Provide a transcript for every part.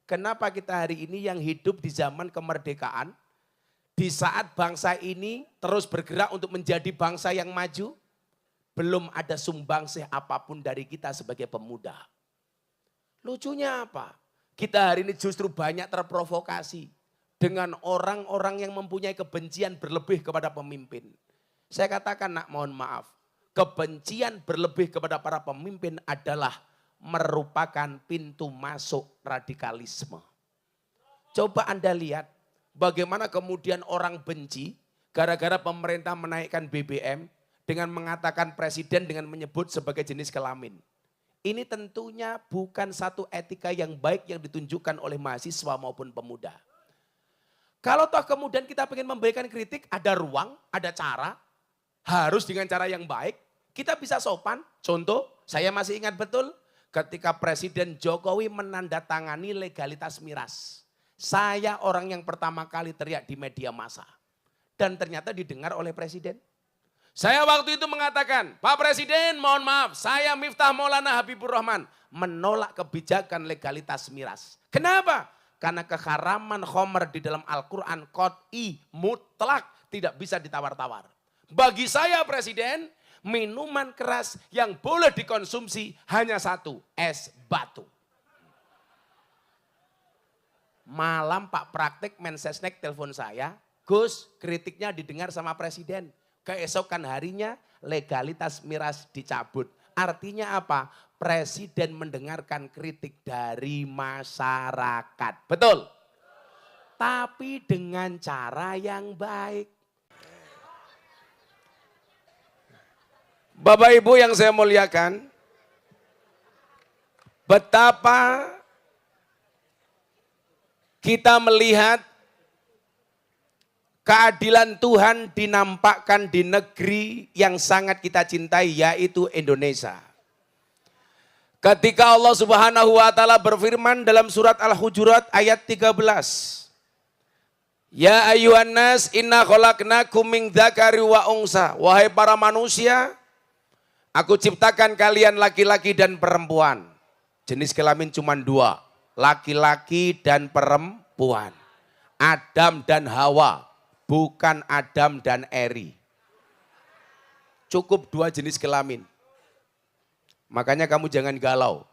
Kenapa kita hari ini yang hidup di zaman kemerdekaan, di saat bangsa ini terus bergerak untuk menjadi bangsa yang maju, belum ada sumbangsih apapun dari kita sebagai pemuda. Lucunya apa? Kita hari ini justru banyak terprovokasi dengan orang-orang yang mempunyai kebencian berlebih kepada pemimpin. Saya katakan nak mohon maaf, kebencian berlebih kepada para pemimpin adalah merupakan pintu masuk radikalisme. Coba Anda lihat bagaimana kemudian orang benci gara-gara pemerintah menaikkan BBM dengan mengatakan presiden dengan menyebut sebagai jenis kelamin. Ini tentunya bukan satu etika yang baik yang ditunjukkan oleh mahasiswa maupun pemuda. Kalau toh kemudian kita ingin memberikan kritik, ada ruang, ada cara, harus dengan cara yang baik, kita bisa sopan. Contoh, saya masih ingat betul ketika Presiden Jokowi menandatangani legalitas miras. Saya orang yang pertama kali teriak di media massa. Dan ternyata didengar oleh Presiden. Saya waktu itu mengatakan, Pak Presiden mohon maaf, saya Miftah Maulana Habibur Rahman menolak kebijakan legalitas miras. Kenapa? Karena keharaman khamr di dalam Al-Quran qat'i mutlak tidak bisa ditawar-tawar. Bagi saya Presiden, minuman keras yang boleh dikonsumsi hanya satu, es batu. Malam Pak Praktek Mensesnek telepon saya, Gus kritiknya didengar sama Presiden. Keesokan harinya legalitas miras dicabut. Artinya apa? Presiden mendengarkan kritik dari masyarakat. Betul? Tapi dengan cara yang baik. Bapak Ibu yang saya muliakan, betapa kita melihat keadilan Tuhan dinampakkan di negeri yang sangat kita cintai, yaitu Indonesia. Ketika Allah Subhanahu wa taala berfirman dalam surat Al-Hujurat ayat 13. Ya ayyuhan nas inna khalaqnakum min dzakari wa unsa. Wahai para manusia, aku ciptakan kalian laki-laki dan perempuan. Jenis kelamin cuma dua, laki-laki dan perempuan. Adam dan Hawa, bukan Adam dan Eri. Cukup dua jenis kelamin. Makanya kamu jangan galau.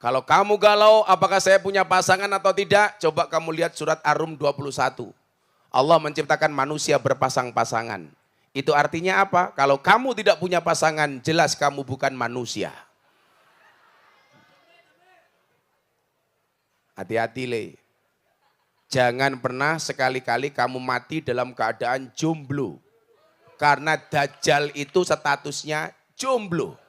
Kalau kamu galau apakah saya punya pasangan atau tidak, coba kamu lihat surat Ar-Rum 21. Allah menciptakan manusia berpasang-pasangan. Itu artinya apa? Kalau kamu tidak punya pasangan, jelas kamu bukan manusia. Hati-hati le. Jangan pernah sekali-kali kamu mati dalam keadaan jomblo. Karena Dajjal itu statusnya jomblo.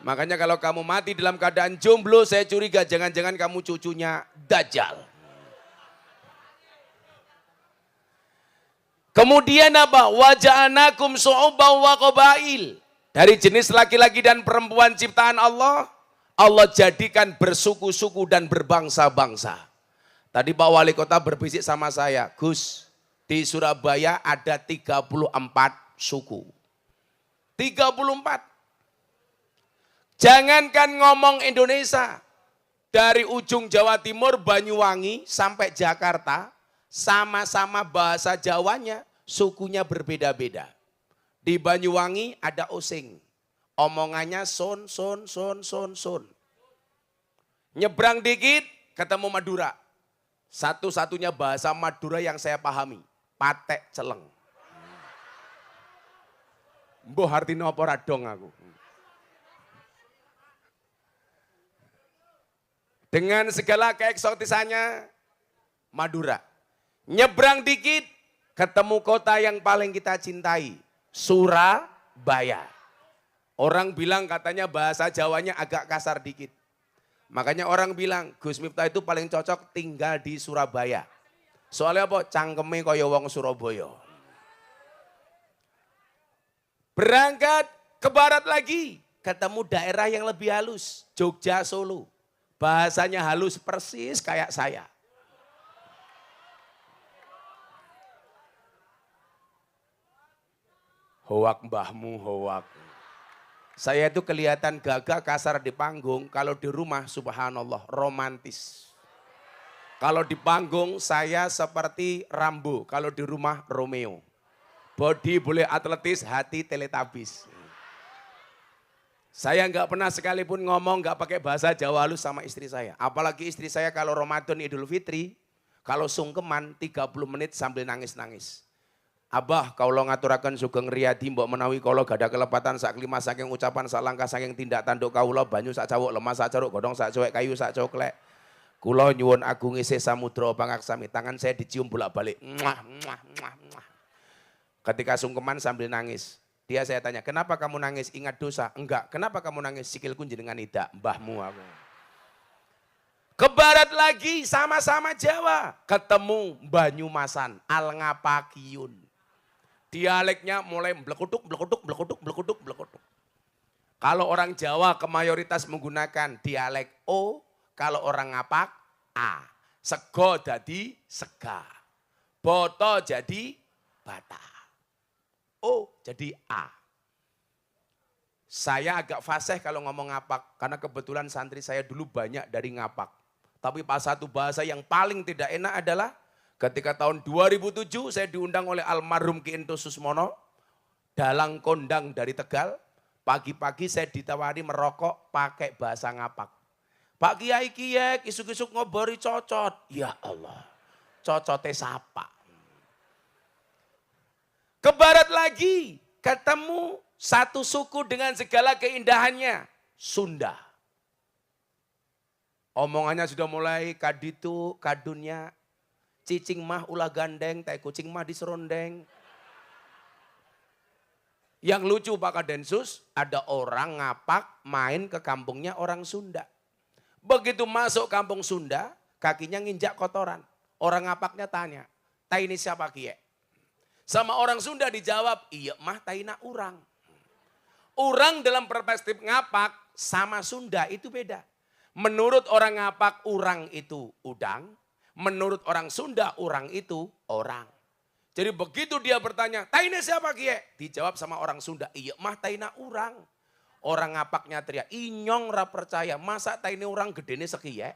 Makanya kalau kamu mati dalam keadaan jomblo, saya curiga jangan-jangan kamu cucunya Dajjal. Kemudian apa? Waja'anakum su'uban wa qabail. Dari jenis laki-laki dan perempuan ciptaan Allah, Allah jadikan bersuku-suku dan berbangsa-bangsa. Tadi Pak Wali Kota berbisik sama saya, Gus, di Surabaya ada 34 suku. 34. Jangankan ngomong Indonesia, dari ujung Jawa Timur, Banyuwangi sampai Jakarta, sama-sama bahasa Jawanya, sukunya berbeda-beda. Di Banyuwangi ada Osing, omongannya son. Nyebrang dikit ketemu Madura. Satu-satunya bahasa Madura yang saya pahami, patek celeng. Mbah artine apa ra dong aku. Dengan segala keeksotisannya Madura. Nyebrang dikit ketemu kota yang paling kita cintai, Surabaya. Orang bilang katanya bahasa Jawanya agak kasar dikit. Makanya orang bilang Gus Miftah itu paling cocok tinggal di Surabaya. Soalnya apa? Cangkeme kaya wong Surabaya. Berangkat ke barat lagi, ketemu daerah yang lebih halus, Jogja, Solo. Bahasanya halus persis kayak saya. Hoak mbahmu, hoak. Saya itu kelihatan gagah kasar di panggung, kalau di rumah subhanallah romantis. Kalau di panggung saya seperti Rambo, kalau di rumah Romeo. Body boleh atletis, hati teletabis. Saya nggak pernah sekalipun ngomong nggak pakai bahasa Jawa halus sama istri saya. Apalagi istri saya kalau Ramadan Idul Fitri, kalau sungkeman 30 menit sambil nangis-nangis. Abah kalau ngaturakan sugeng riyadi mbok menawi kalau gada kelepatan sak kelima saking ucapan sak langkah saking tindak tanduk kawula banyu sak cawuk lemah sak ceruk godhong sak cuek kayu sak coklek. Kula nyuwun agung isih samudra pangaksami, tangan saya dicium bolak-balik. Ketika sungkeman sambil nangis. Dia saya tanya, kenapa kamu nangis? Ingat dosa? Enggak. Kenapa kamu nangis? Sikilku jenengan idak, mbahmu aku. Ke barat lagi, sama-sama Jawa. Ketemu Banyumasan, Alngapakiyun. Dialeknya mulai blekutuk. Kalau orang Jawa kemayoritas menggunakan dialek O, kalau orang Ngapak, A. Sego jadi sega. Boto jadi bata. O jadi A. Saya agak fasih kalau ngomong Ngapak, karena kebetulan santri saya dulu banyak dari Ngapak. Tapi pas satu bahasa yang paling tidak enak adalah ketika tahun 2007 saya diundang oleh almarhum Ki Ento Susmono, dalang kondang dari Tegal. Pagi-pagi saya ditawari merokok pakai bahasa Ngapak. Pak Kiai Kiek, isuk-isuk ngobori cocot. Ya Allah, cocotnya sapa. Ke barat lagi, ketemu satu suku dengan segala keindahannya, Sunda. Omongannya sudah mulai kaditu, kadunya, cicing mah ulah gandeng, tai kucing mah diserondeng. Yang lucu Pak Kadensus, ada orang Ngapak main ke kampungnya orang Sunda. Begitu masuk kampung Sunda, kakinya nginjak kotoran. Orang Ngapaknya tanya, "Tai ini siapa Kiai?" Sama orang Sunda dijawab, "Iya mah taina urang." Urang dalam perspektif Ngapak sama Sunda itu beda. Menurut orang Ngapak urang itu udang, menurut orang Sunda urang itu orang. Jadi begitu dia bertanya, "Taina siapa Kiai?" Dijawab sama orang Sunda, "Iya mah taina urang." Orang Ngapaknya teriak, "Inyong ra percaya, masa taina urang gedene sekiye?"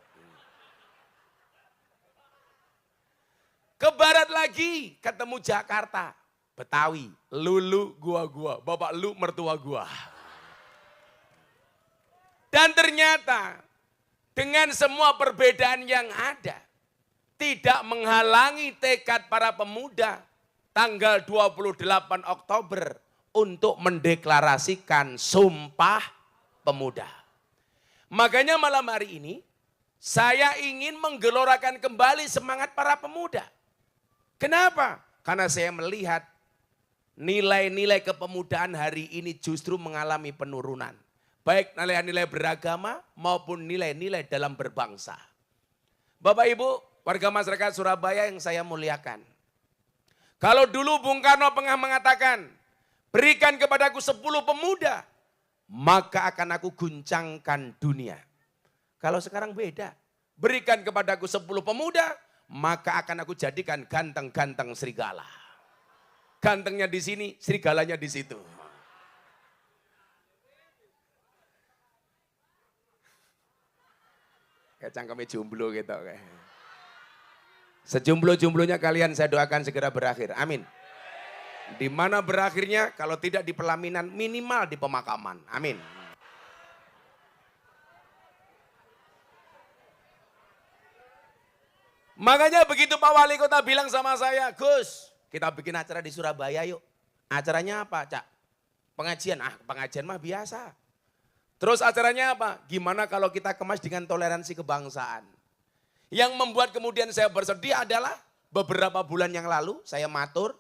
Ke barat lagi, ketemu Jakarta, Betawi, lulu gua, bapak lu mertua gua. Dan ternyata dengan semua perbedaan yang ada, tidak menghalangi tekad para pemuda tanggal 28 Oktober untuk mendeklarasikan Sumpah Pemuda. Makanya malam hari ini saya ingin menggelorakan kembali semangat para pemuda. Kenapa? Karena saya melihat nilai-nilai kepemudaan hari ini justru mengalami penurunan. Baik nilai-nilai beragama maupun nilai-nilai dalam berbangsa. Bapak Ibu, warga masyarakat Surabaya yang saya muliakan. Kalau dulu Bung Karno pernah mengatakan, "Berikan kepadaku 10 pemuda, maka akan aku guncangkan dunia." Kalau sekarang beda. Berikan kepadaku 10 pemuda, maka akan aku jadikan ganteng-ganteng serigala. Gantengnya di sini, serigalanya di situ. Kayak cangkemnya jomblo gitu. Sejomblo-jomblonya kalian saya doakan segera berakhir. Amin. Di mana berakhirnya kalau tidak di pelaminan minimal di pemakaman. Amin. Makanya begitu Pak Wali Kota bilang sama saya, "Gus, kita bikin acara di Surabaya yuk." Acaranya apa, Cak? Pengajian. Pengajian mah biasa. Terus acaranya apa? Gimana kalau kita kemas dengan toleransi kebangsaan? Yang membuat kemudian saya bersedih adalah beberapa bulan yang lalu saya matur,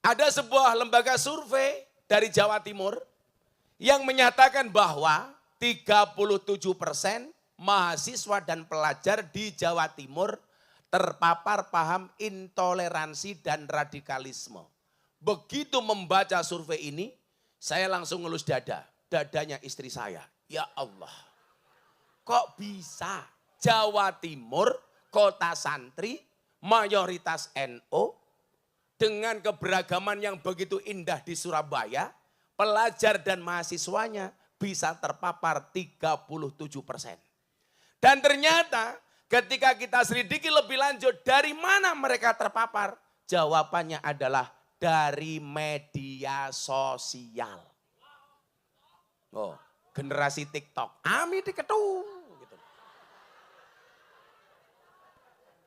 ada sebuah lembaga survei dari Jawa Timur yang menyatakan bahwa 37% mahasiswa dan pelajar di Jawa Timur terpapar paham intoleransi dan radikalisme. Begitu membaca survei ini, saya langsung ngelus dada. Dadanya istri saya. Ya Allah, kok bisa Jawa Timur, kota santri, mayoritas NU, dengan keberagaman yang begitu indah di Surabaya, pelajar dan mahasiswanya bisa terpapar 37%. Dan ternyata Ketika kita selidiki lebih lanjut, dari mana mereka terpapar? Jawabannya adalah dari media sosial. Oh, generasi TikTok. Ami diketu. Gitu.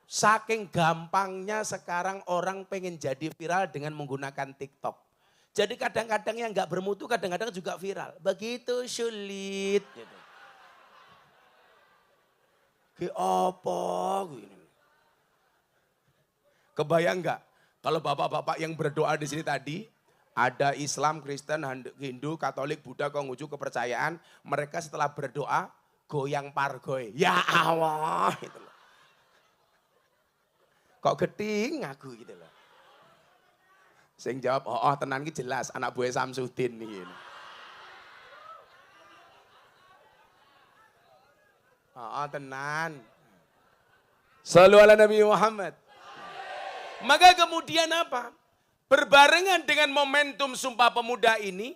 Saking gampangnya sekarang orang pengen jadi viral dengan menggunakan TikTok. Jadi kadang-kadang yang nggak bermutu kadang-kadang juga viral. Begitu sulit. Gitu. Ki apa gini. Kebayang nggak kalau bapak-bapak yang berdoa di sini tadi ada Islam, Kristen, Hindu, Katolik, Buddha, Konghucu, kepercayaan, mereka setelah berdoa goyang pargoy. Ya Allah gitu loh. Kok geting aku gitu loh. Sing jawab, oh tenan ki jelas anak buah Samsudin nih. Oh tenan. Shallu ala Nabi Muhammad. Maka kemudian apa? Berbarengan dengan momentum Sumpah Pemuda ini,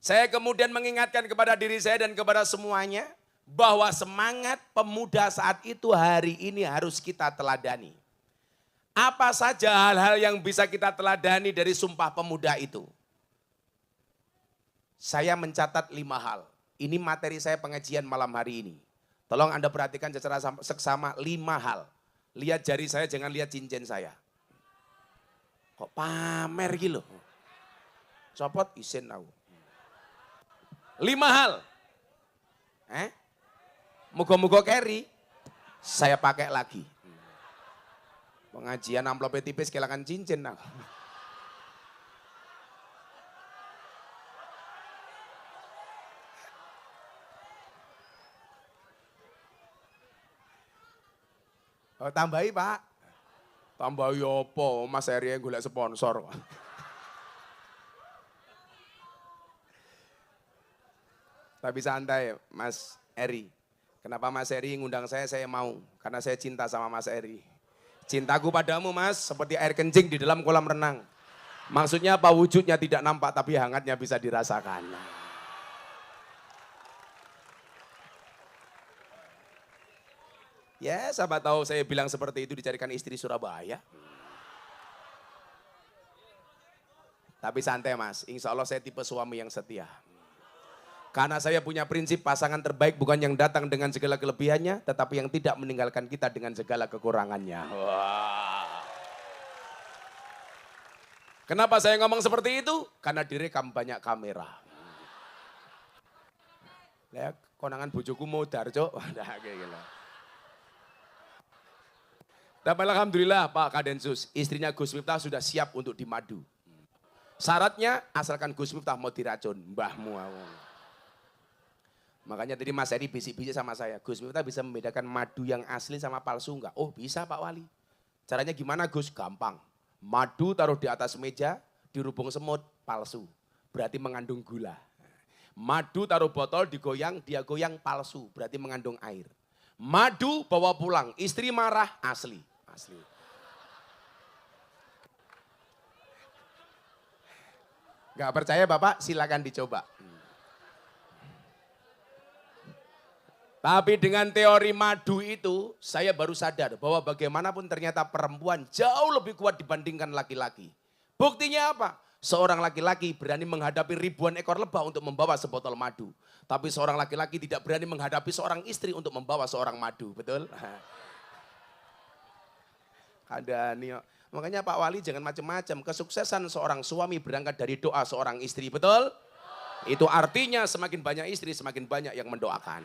saya kemudian mengingatkan kepada diri saya dan kepada semuanya, bahwa semangat pemuda saat itu hari ini harus kita teladani. Apa saja hal-hal yang bisa kita teladani dari Sumpah Pemuda itu? Saya mencatat 5 hal. Ini materi saya pengajian malam hari ini. Tolong Anda perhatikan secara seksama 5 hal. Lihat jari saya, jangan lihat cincin saya. Kok pamer gitu loh. Copot isin aku. 5 hal. Muga-muga carry. Saya pakai lagi. Pengajian amplopnya tipis kehilangan cincin aku. Oh, tambahi Pak. Tambahi apa? Mas Eri yang golek sponsor. Tapi santai Mas Eri. Kenapa Mas Eri ngundang saya mau. Karena saya cinta sama Mas Eri. Cintaku padamu Mas seperti air kencing di dalam kolam renang. Maksudnya apa? Wujudnya tidak nampak tapi hangatnya bisa dirasakan. Ya, siapa tahu saya bilang seperti itu dicarikan istri Surabaya. Tapi santai Mas, insya Allah saya tipe suami yang setia. Karena saya punya prinsip pasangan terbaik bukan yang datang dengan segala kelebihannya, tetapi yang tidak meninggalkan kita dengan segala kekurangannya. Wah. Kenapa saya ngomong seperti itu? Karena direkam banyak kamera. Ya, konangan bojoku modar, Cok. Nah, kayak gitu. Dan alhamdulillah Pak Kadensus, istrinya Gus Miftah sudah siap untuk dimadu. Syaratnya asalkan Gus Miftah mau diracun, mbahmu. Makanya tadi Mas Eri bisik-bisik sama saya, Gus Miftah bisa membedakan madu yang asli sama palsu enggak? Oh bisa Pak Wali. Caranya gimana Gus? Gampang. Madu taruh di atas meja, dirubung semut, palsu. Berarti mengandung gula. Madu taruh botol, digoyang, dia goyang, palsu. Berarti mengandung air. Madu bawa pulang, istri marah, asli. Asli. Gak percaya Bapak, silakan dicoba. Tapi dengan teori madu itu, saya baru sadar bahwa bagaimanapun ternyata perempuan jauh lebih kuat dibandingkan laki-laki. Buktinya apa? Seorang laki-laki berani menghadapi ribuan ekor lebah untuk membawa sebotol madu. Tapi seorang laki-laki tidak berani menghadapi seorang istri untuk membawa seorang madu, betul? Ada nih, makanya Pak Wali jangan macam-macam. Kesuksesan seorang suami berangkat dari doa seorang istri, betul? Itu artinya semakin banyak istri, semakin banyak yang mendoakan.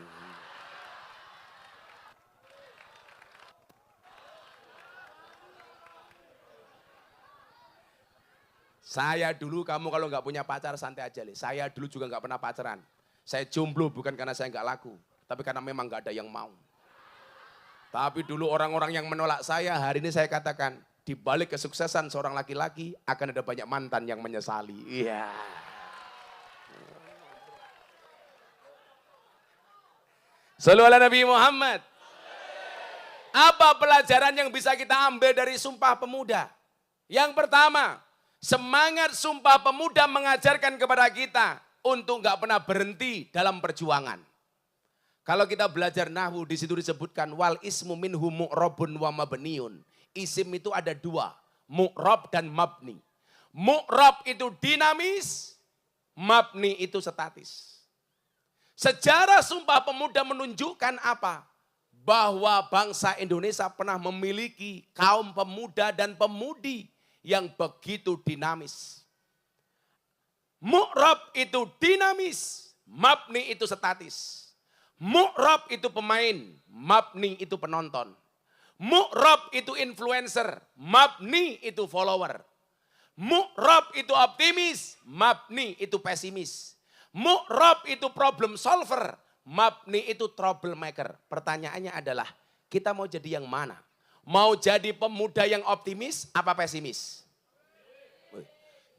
Saya dulu, kamu kalau nggak punya pacar santai aja. Saya dulu juga nggak pernah pacaran. Saya jomblo bukan karena saya nggak laku, tapi karena memang nggak ada yang mau. Tapi dulu orang-orang yang menolak saya, hari ini saya katakan, di balik kesuksesan seorang laki-laki akan ada banyak mantan yang menyesali. Iya. Shallu ala Nabi Muhammad. Apa pelajaran yang bisa kita ambil dari Sumpah Pemuda? Yang pertama, semangat Sumpah Pemuda mengajarkan kepada kita untuk nggak pernah berhenti dalam perjuangan. Kalau kita belajar nahwu di situ disebutkan wal ismu minhu mu'rabun wa mabniun. Isim itu ada dua, mu'rab dan mabni. Mu'rab itu dinamis, mabni itu statis. Sejarah Sumpah Pemuda menunjukkan apa? Bahwa bangsa Indonesia pernah memiliki kaum pemuda dan pemudi yang begitu dinamis. Mu'rab itu dinamis, mabni itu statis. Mu'rab itu pemain, mabni itu penonton. Mu'rab itu influencer, mabni itu follower. Mu'rab itu optimis, mabni itu pesimis. Mu'rab itu problem solver, mabni itu troublemaker. Pertanyaannya adalah, kita mau jadi yang mana? Mau jadi pemuda yang optimis apa pesimis?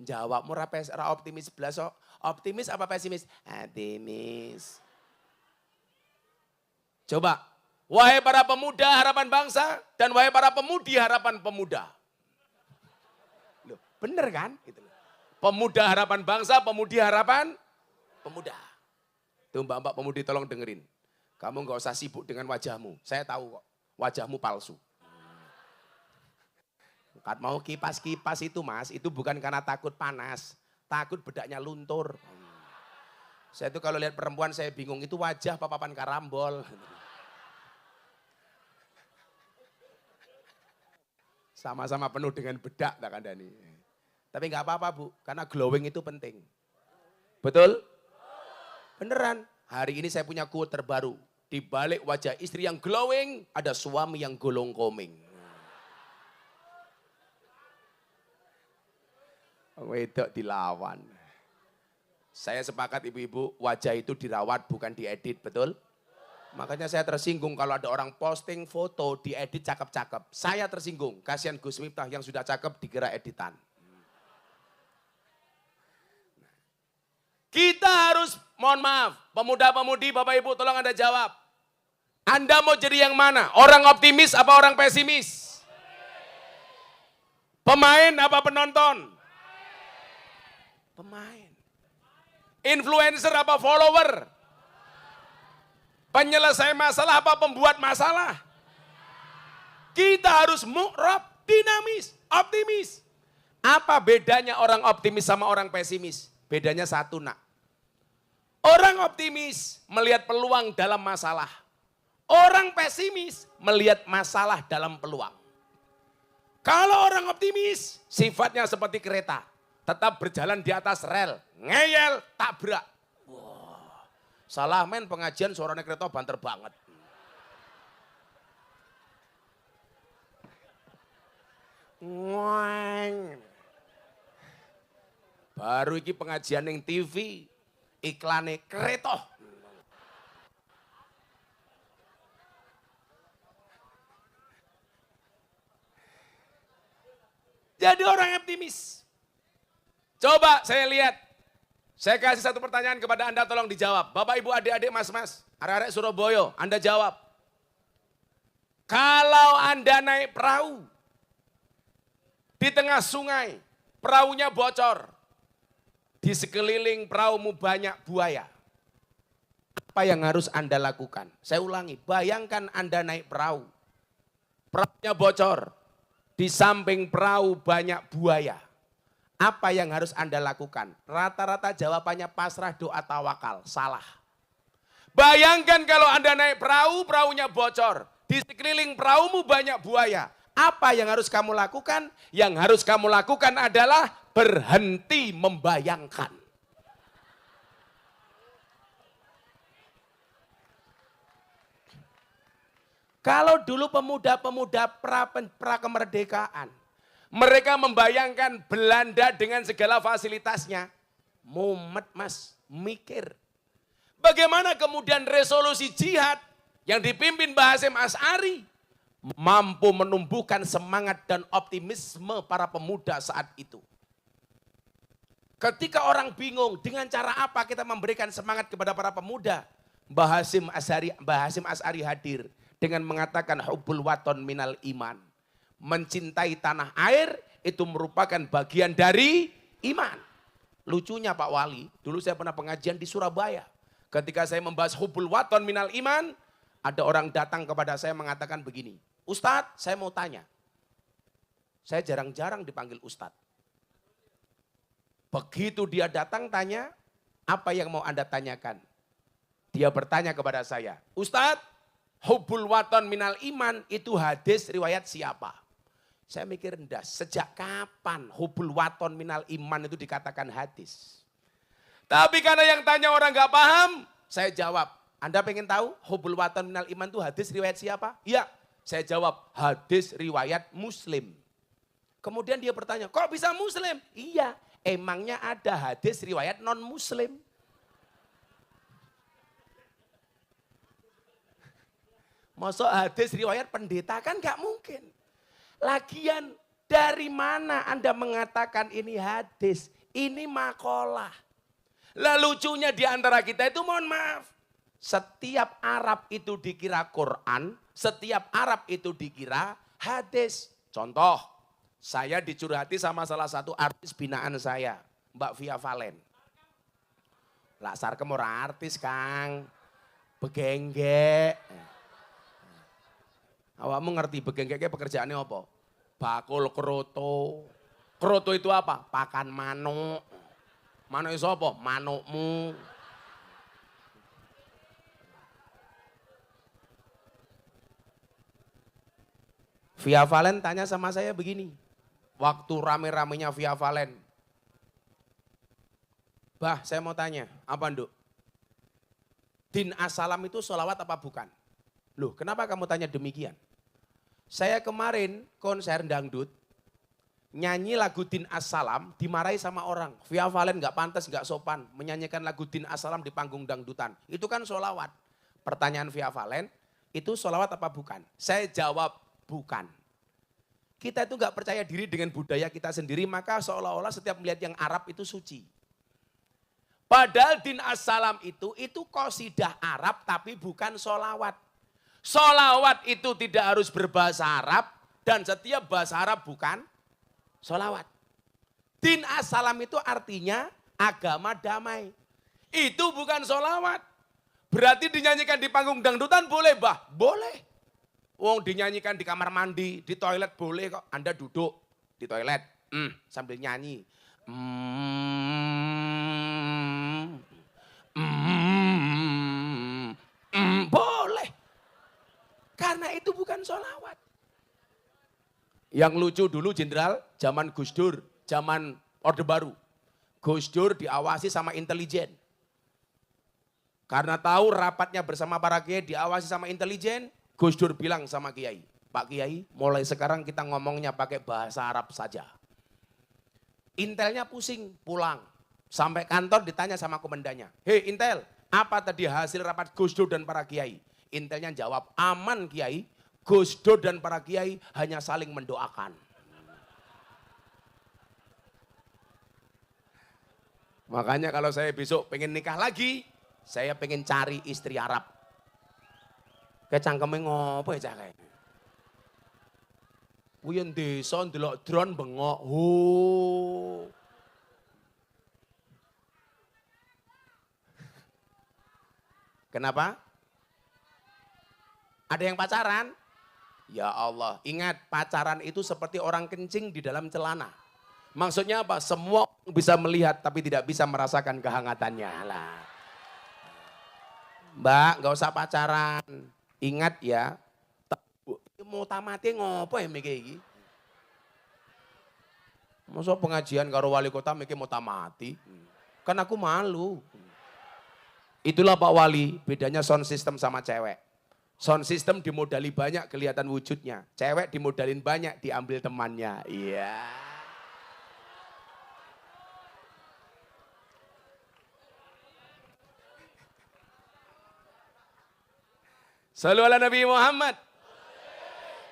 Jawabmu ora optimis belas. Optimis apa pesimis? Optimis. Coba, wahai para pemuda harapan bangsa dan wahai para pemudi harapan pemuda. Loh, bener kan? Gitu. Pemuda harapan bangsa, pemudi harapan pemuda. Tuh mbak-mbak pemudi tolong dengerin. Kamu gak usah sibuk dengan wajahmu. Saya tahu kok, wajahmu palsu. Kan mau kipas-kipas itu mas, itu bukan karena takut panas. Takut bedaknya luntur. Saya tuh kalau lihat perempuan saya bingung, itu wajah papan karambol. Sama-sama penuh dengan bedak, tak kandani. Tapi nggak apa-apa bu, karena glowing itu penting. Betul? Beneran. Hari ini saya punya quote terbaru. Di balik wajah istri yang glowing, ada suami yang golong koming. Wedok dilawan. Saya sepakat ibu-ibu, wajah itu dirawat bukan diedit, betul? Makanya saya tersinggung kalau ada orang posting foto diedit cakep-cakep. Saya tersinggung, kasihan Gus Miftah yang sudah cakep dikira editan. Kita harus, mohon maaf, pemuda-pemudi, Bapak Ibu tolong Anda jawab. Anda mau jadi yang mana? Orang optimis apa orang pesimis? Pemain apa penonton? Pemain. Influencer apa follower? Penyelesai masalah apa pembuat masalah? Kita harus mu'rab, dinamis, optimis. Apa bedanya orang optimis sama orang pesimis? Bedanya satu nak. Orang optimis melihat peluang dalam masalah. Orang pesimis melihat masalah dalam peluang. Kalau orang optimis sifatnya seperti kereta. Tetap berjalan di atas rel, ngeyel, tabrak. Salah men pengajian suaranya kereta banter banget. Ngoeng. Baru iki pengajian yang TV, iklannya kereta. Jadi orang optimis. Coba saya lihat. Saya kasih satu pertanyaan kepada Anda, tolong dijawab. Bapak, Ibu, adik-adik, mas-mas, arek-arek Surabaya, Anda jawab. Kalau Anda naik perahu di tengah sungai, perahunya bocor. Di sekeliling perahumu banyak buaya. Apa yang harus Anda lakukan? Saya ulangi, bayangkan Anda naik perahu. Perahunya bocor. Di samping perahu banyak buaya. Apa yang harus Anda lakukan? Rata-rata jawabannya pasrah, doa, tawakal. Salah. Bayangkan kalau Anda naik perahu, perahunya bocor. Di sekeliling perahumu banyak buaya. Apa yang harus kamu lakukan? Yang harus kamu lakukan adalah berhenti membayangkan. Kalau dulu pemuda-pemuda pra-kemerdekaan, mereka membayangkan Belanda dengan segala fasilitasnya. Mumet mas, mikir. Bagaimana kemudian resolusi jihad yang dipimpin Mbah Hasyim Asy'ari mampu menumbuhkan semangat dan optimisme para pemuda saat itu. Ketika orang bingung dengan cara apa kita memberikan semangat kepada para pemuda, Mbah Hasyim Asy'ari hadir dengan mengatakan hubbul waton minal iman. Mencintai tanah air itu merupakan bagian dari iman. Lucunya Pak Wali, dulu saya pernah pengajian di Surabaya. Ketika saya membahas hubul waton minal iman, ada orang datang kepada saya mengatakan begini, Ustadz saya mau tanya. Saya jarang-jarang dipanggil Ustadz. Begitu dia datang tanya, apa yang mau Anda tanyakan? Dia bertanya kepada saya, Ustadz, hubul waton minal iman itu hadis riwayat siapa? Saya mikir rendah, sejak kapan hubul waton minal iman itu dikatakan hadis? Tapi karena yang tanya orang gak paham, saya jawab, Anda pengen tahu hubul waton minal iman itu hadis riwayat siapa? Iya, saya jawab hadis riwayat Muslim. Kemudian dia bertanya, kok bisa Muslim? Iya, emangnya ada hadis riwayat non-Muslim? Masa hadis riwayat pendeta kan gak mungkin. Lagian dari mana Anda mengatakan ini hadis? Ini makalah. Lah lucunya di antara kita itu mohon maaf. Setiap Arab itu dikira Quran, setiap Arab itu dikira hadis. Contoh, saya dicurhati sama salah satu artis binaan saya, Mbak Via Valen. Lah sarkem ora artis Kang, begenggek. Awakmu ngerti begenggeknya pekerjaannya apa? Bakul kroto. Kroto itu apa? Pakan manuk. Manuk itu apa? Manukmu. Via Valen tanya sama saya begini. Waktu rame-ramenya Via Valen. Bah, saya mau tanya. Apa Nduk? Din as-salam itu sholawat apa bukan? Loh, kenapa kamu tanya demikian? Saya kemarin konser dangdut, nyanyi lagu Din as-salam, dimarahi sama orang. Via Valen gak pantas, gak sopan, menyanyikan lagu Din as-salam di panggung dangdutan. Itu kan sholawat. Pertanyaan Via Valen, itu sholawat apa bukan? Saya jawab, bukan. Kita itu gak percaya diri dengan budaya kita sendiri, maka seolah-olah setiap melihat yang Arab itu suci. Padahal Din as-salam itu qasidah Arab tapi bukan sholawat. Sholawat itu tidak harus berbahasa Arab dan setiap bahasa Arab bukan sholawat. Din as-salam itu artinya agama damai. Itu bukan sholawat. Berarti dinyanyikan di panggung dangdutan boleh bah? Boleh. Wong dinyanyikan di kamar mandi, di toilet boleh kok. Anda duduk di toilet sambil nyanyi. Boleh. Karena itu bukan sholawat. Yang lucu dulu jenderal, zaman Gus Dur, zaman Orde Baru. Gus Dur diawasi sama intelijen. Karena tahu rapatnya bersama para kiai diawasi sama intelijen, Gus Dur bilang sama kiai, Pak Kiai mulai sekarang kita ngomongnya pakai bahasa Arab saja. Intelnya pusing, pulang. Sampai kantor ditanya sama komandannya, hei Intel, apa tadi hasil rapat Gus Dur dan para kiai? Intelnya jawab, aman Kiai, Gus Dur dan para kiai hanya saling mendoakan. Makanya kalau saya besok pengen nikah lagi, saya pengen cari istri Arab. Kayak cangkeme ngopo ya cah. Kuyen desa ndelok drone bengok. Kenapa? Ada yang pacaran? Ya Allah, ingat pacaran itu seperti orang kencing di dalam celana. Maksudnya apa? Semua bisa melihat tapi tidak bisa merasakan kehangatannya. Lah. Mbak, gak usah pacaran. Ingat ya, mau tamati ngopo ya mikir iki? Masa pengajian karo wali kota mikir mau tamati? Kan aku malu. Itulah Pak Wali, bedanya sound system sama cewek. Sound system dimodali banyak kelihatan wujudnya. Cewek dimodalin banyak diambil temannya. Iya. Shallu ala Nabi Muhammad.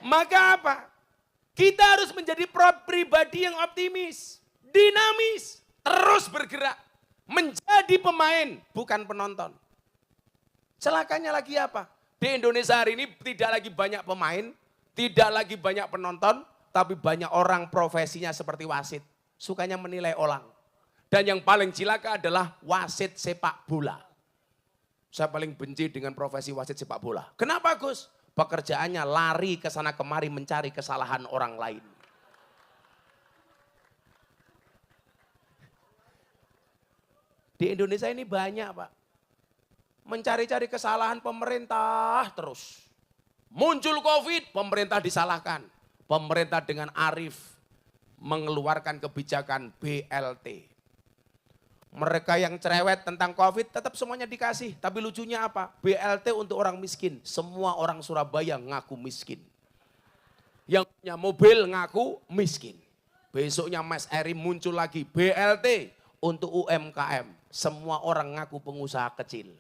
Maka apa? Kita harus menjadi pribadi yang optimis, dinamis, terus bergerak. Menjadi pemain, bukan penonton. Celakanya lagi apa? Di Indonesia hari ini tidak lagi banyak pemain, tidak lagi banyak penonton, tapi banyak orang profesinya seperti wasit. Sukanya menilai orang. Dan yang paling cilaka adalah wasit sepak bola. Saya paling benci dengan profesi wasit sepak bola. Kenapa Gus? Pekerjaannya lari ke sana kemari mencari kesalahan orang lain. Di Indonesia ini banyak Pak. Mencari-cari kesalahan pemerintah terus. Muncul COVID, pemerintah disalahkan. Pemerintah dengan arif mengeluarkan kebijakan BLT. Mereka yang cerewet tentang COVID tetap semuanya dikasih. Tapi lucunya apa? BLT untuk orang miskin. Semua orang Surabaya ngaku miskin. Yang punya mobil ngaku miskin. Besoknya Mas Eri muncul lagi BLT untuk UMKM. Semua orang ngaku pengusaha kecil.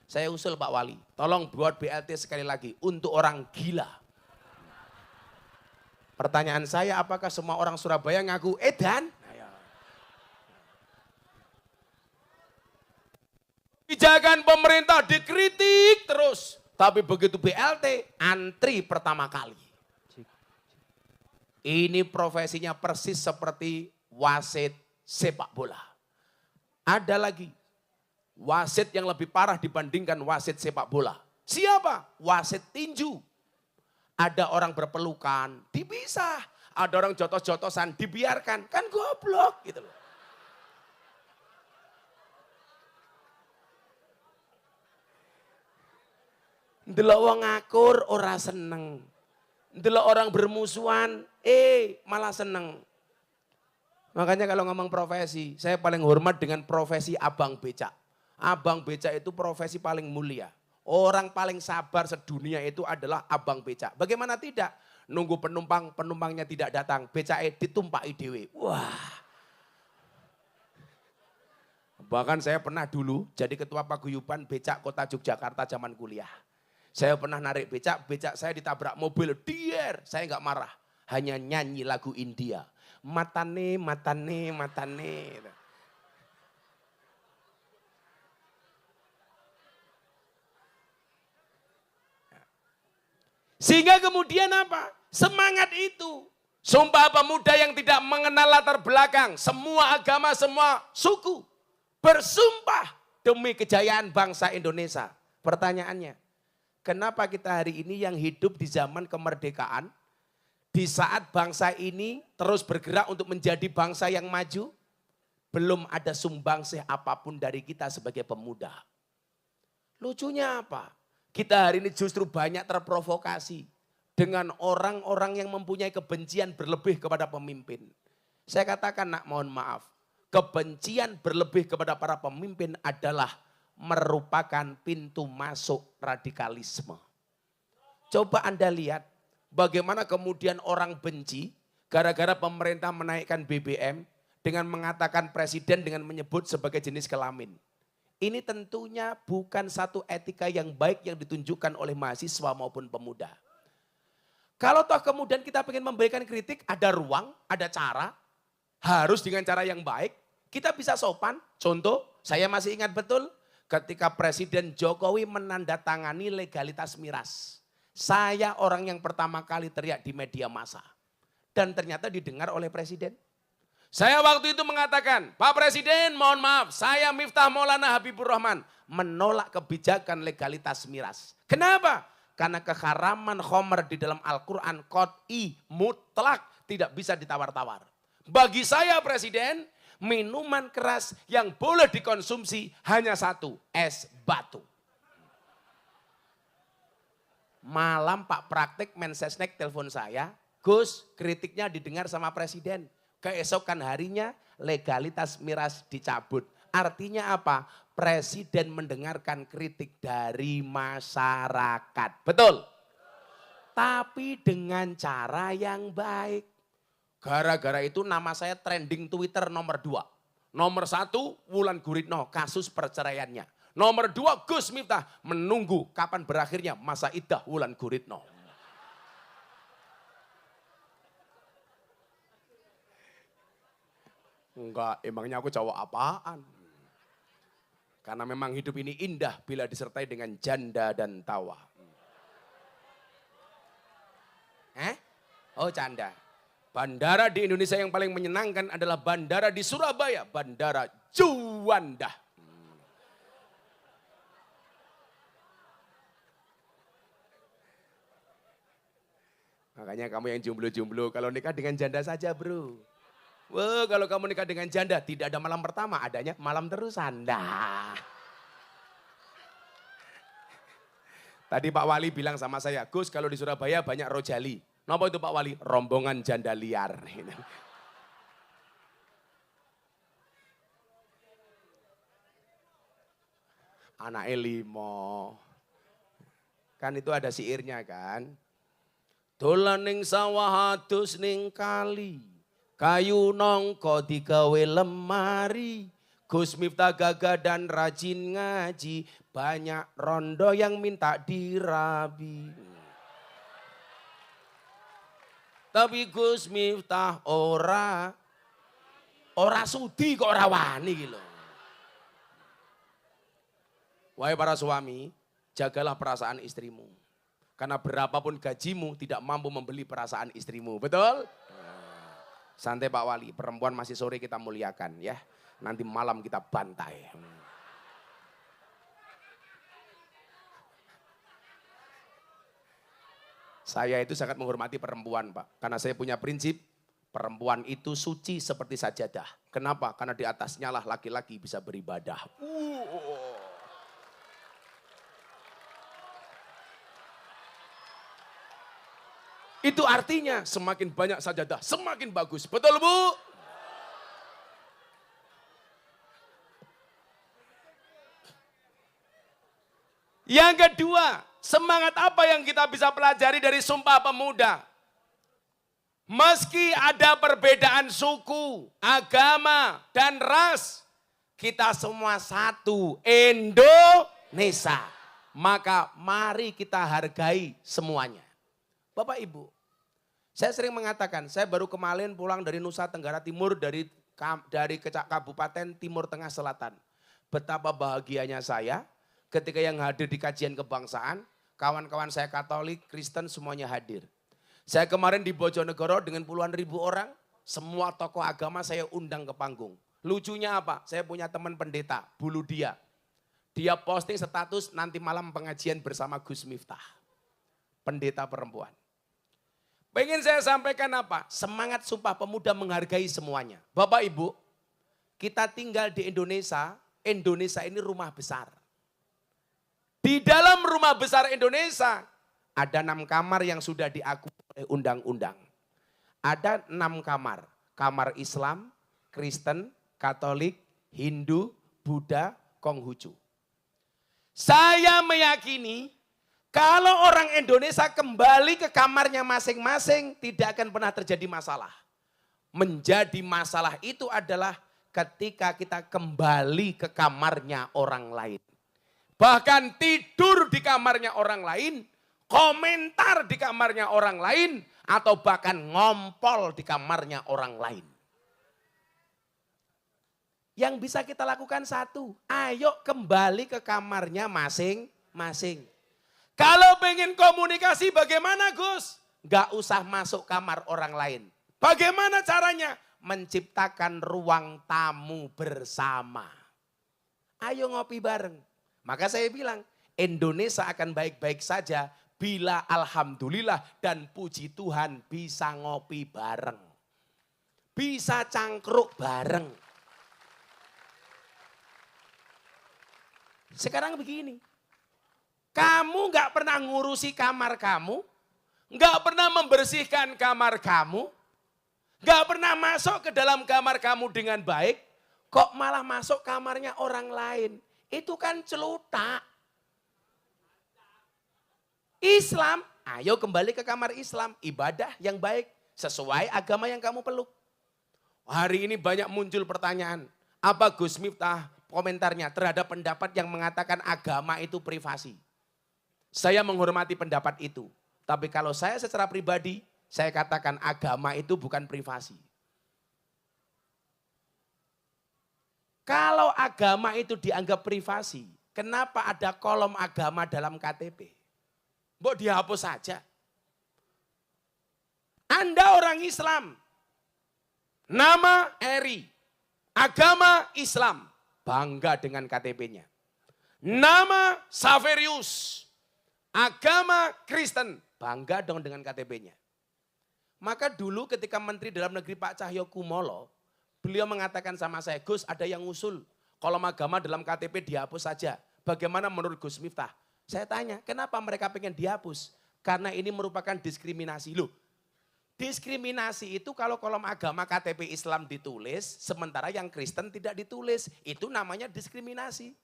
Saya usul Pak Wali, tolong buat BLT sekali lagi untuk orang gila. Pertanyaan saya, apakah semua orang Surabaya ngaku edan? Kebijakan pemerintah dikritik terus. Tapi begitu BLT, antri pertama kali. Ini profesinya persis seperti wasit sepak bola. Ada lagi wasit yang lebih parah dibandingkan wasit sepak bola. Siapa? Wasit tinju. Ada orang berpelukan, dipisah. Ada orang jotos-jotosan, dibiarkan. Kan goblok gitu loh. Ndelok wong akur ora seneng. Ndelok orang bermusuhan, malah seneng. Makanya kalau ngomong profesi, saya paling hormat dengan profesi abang becak. Abang becak itu profesi paling mulia. Orang paling sabar sedunia itu adalah abang becak. Bagaimana tidak? Nunggu penumpang, penumpangnya tidak datang. Becake ditumpaki dhewe. Wah. Bahkan saya pernah dulu jadi ketua paguyuban becak kota Yogyakarta zaman kuliah. Saya pernah narik becak, becak saya ditabrak mobil. Dier, saya nggak marah. Hanya nyanyi lagu India. Matane, matane, matane. Sehingga kemudian apa? Semangat itu. Sumpah Pemuda yang tidak mengenal latar belakang. Semua agama, semua suku. Bersumpah demi kejayaan bangsa Indonesia. Pertanyaannya, kenapa kita hari ini yang hidup di zaman kemerdekaan, di saat bangsa ini terus bergerak untuk menjadi bangsa yang maju, belum ada sumbangsih apapun dari kita sebagai pemuda. Lucunya apa? Kita hari ini justru banyak terprovokasi dengan orang-orang yang mempunyai kebencian berlebih kepada pemimpin. Saya katakan nak mohon maaf, kebencian berlebih kepada para pemimpin adalah merupakan pintu masuk radikalisme. Coba Anda lihat bagaimana kemudian orang benci gara-gara pemerintah menaikkan BBM dengan mengatakan presiden dengan menyebut sebagai jenis kelamin. Ini tentunya bukan satu etika yang baik yang ditunjukkan oleh mahasiswa maupun pemuda. Kalau toh kemudian kita ingin memberikan kritik, ada ruang, ada cara, harus dengan cara yang baik, kita bisa sopan. Contoh, saya masih ingat betul ketika Presiden Jokowi menandatangani legalitas miras. Saya orang yang pertama kali teriak di media massa. Dan ternyata didengar oleh Presiden. Saya waktu itu mengatakan, Pak Presiden mohon maaf, saya Miftah Maulana Habibur Rahman menolak kebijakan legalitas miras. Kenapa? Karena keharaman khamr di dalam Al-Quran qat'i mutlak tidak bisa ditawar-tawar. Bagi saya Presiden, minuman keras yang boleh dikonsumsi hanya satu, es batu. Malam Pak Praktik Mensesnek telepon saya, Gus kritiknya didengar sama Presiden. Keesokan harinya legalitas miras dicabut. Artinya apa? Presiden mendengarkan kritik dari masyarakat. Betul? Tapi dengan cara yang baik. Gara-gara itu nama saya trending Twitter nomor 2. Nomor 1 Wulan Guritno kasus perceraiannya. Nomor 2 Gus Miftah menunggu kapan berakhirnya masa iddah Wulan Guritno. Enggak, emangnya aku cowok apaan? Karena memang hidup ini indah bila disertai dengan janda dan tawa. Oh canda. Bandara di Indonesia yang paling menyenangkan adalah bandara di Surabaya. Bandara Juanda. Makanya kamu yang jomblo-jomblo, kalau nikah dengan janda saja bro. Wah, kalau kamu nikah dengan janda, tidak ada malam pertama, adanya malam terusan. Nah. Tadi Pak Wali bilang sama saya, Gus kalau di Surabaya banyak rojali. Kenapa itu Pak Wali? Rombongan janda liar. Anak limo. Kan itu ada syairnya kan. Dolan ning sawah adus ning kali. Kayu nongko digawe lemari. Gus Miftah gagah dan rajin ngaji. Banyak rondo yang minta dirabi. Tapi Gus Miftah ora sudi kok ora wani gitu. Wahai para suami, jagalah perasaan istrimu. Karena berapapun gajimu tidak mampu membeli perasaan istrimu. Betul? Santai Pak Wali, perempuan masih sore kita muliakan ya. Nanti malam kita bantai. Saya itu sangat menghormati perempuan Pak. Karena saya punya prinsip, perempuan itu suci seperti sajadah. Kenapa? Karena di atasnya lah laki-laki bisa beribadah. Itu artinya semakin banyak sajadah, semakin bagus. Betul Bu? Yang kedua, semangat apa yang kita bisa pelajari dari Sumpah Pemuda? Meski ada perbedaan suku, agama, dan ras, kita semua satu, Indonesia. Maka mari kita hargai semuanya. Bapak Ibu, saya sering mengatakan, saya baru kemarin pulang dari Nusa Tenggara Timur, dari Kabupaten Timur Tengah Selatan. Betapa bahagianya saya ketika yang hadir di kajian kebangsaan, kawan-kawan saya Katolik, Kristen semuanya hadir. Saya kemarin di Bojonegoro dengan puluhan ribu orang, semua tokoh agama saya undang ke panggung. Lucunya apa? Saya punya teman pendeta, Bulu Dia. Dia posting status nanti malam pengajian bersama Gus Miftah. Pendeta perempuan. Pengen saya sampaikan apa? Semangat Sumpah Pemuda menghargai semuanya. Bapak Ibu, kita tinggal di Indonesia, Indonesia ini rumah besar. Di dalam rumah besar Indonesia, ada 6 kamar yang sudah diakui oleh undang-undang. Ada 6 kamar, kamar Islam, Kristen, Katolik, Hindu, Buddha, Konghucu. Saya meyakini, kalau orang Indonesia kembali ke kamarnya masing-masing, tidak akan pernah terjadi masalah. Menjadi masalah itu adalah ketika kita kembali ke kamarnya orang lain. Bahkan tidur di kamarnya orang lain, komentar di kamarnya orang lain, atau bahkan ngompol di kamarnya orang lain. Yang bisa kita lakukan satu, ayo kembali ke kamarnya masing-masing. Kalau pengen komunikasi bagaimana Gus? Gak usah masuk kamar orang lain. Bagaimana caranya? Menciptakan ruang tamu bersama. Ayo ngopi bareng. Maka saya bilang, Indonesia akan baik-baik saja bila alhamdulillah dan puji Tuhan bisa ngopi bareng. Bisa cangkruk bareng. Sekarang begini. Kamu gak pernah ngurusi kamar kamu, gak pernah membersihkan kamar kamu, gak pernah masuk ke dalam kamar kamu dengan baik, kok malah masuk kamarnya orang lain. Itu kan celutak. Islam, ayo kembali ke kamar Islam, ibadah yang baik, sesuai agama yang kamu peluk. Hari ini banyak muncul pertanyaan, apa Gus Miftah komentarnya terhadap pendapat yang mengatakan agama itu privasi. Saya menghormati pendapat itu. Tapi kalau saya secara pribadi, saya katakan agama itu bukan privasi. Kalau agama itu dianggap privasi, kenapa ada kolom agama dalam KTP? Mbok dihapus saja. Anda orang Islam, nama Eri, agama Islam, bangga dengan KTP-nya. Nama Saverius, agama Kristen, bangga dong dengan KTP-nya. Maka dulu ketika Menteri Dalam Negeri Pak Cahyokumolo, beliau mengatakan sama saya, Gus ada yang usul kolom agama dalam KTP dihapus saja. Bagaimana menurut Gus Miftah? Saya tanya, kenapa mereka pengen dihapus? Karena ini merupakan diskriminasi. Loh, diskriminasi itu kalau kolom agama KTP Islam ditulis, sementara yang Kristen tidak ditulis. Itu namanya diskriminasi.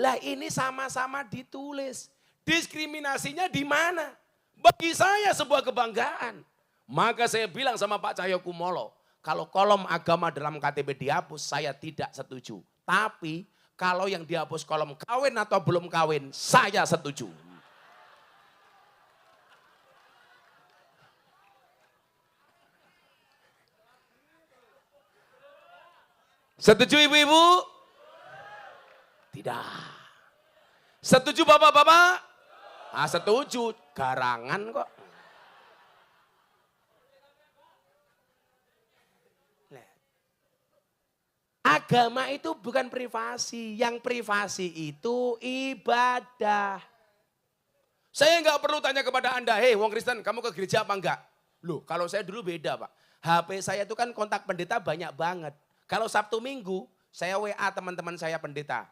Lah ini sama-sama ditulis. Diskriminasinya di mana? Bagi saya sebuah kebanggaan. Maka saya bilang sama Pak Cahyokumolo, kalau kolom agama dalam KTP dihapus, saya tidak setuju. Tapi kalau yang dihapus kolom kawin atau belum kawin, saya setuju. Setuju ibu-ibu? Tidak. Setuju bapak-bapak? Ah, setuju, garangan kok. Agama itu bukan privasi, yang privasi itu ibadah. Saya nggak perlu tanya kepada Anda, hei wong Kristen kamu ke gereja apa enggak? Loh kalau saya dulu beda Pak, HP saya itu kan kontak pendeta banyak banget. Kalau Sabtu Minggu, saya WA teman-teman saya pendeta.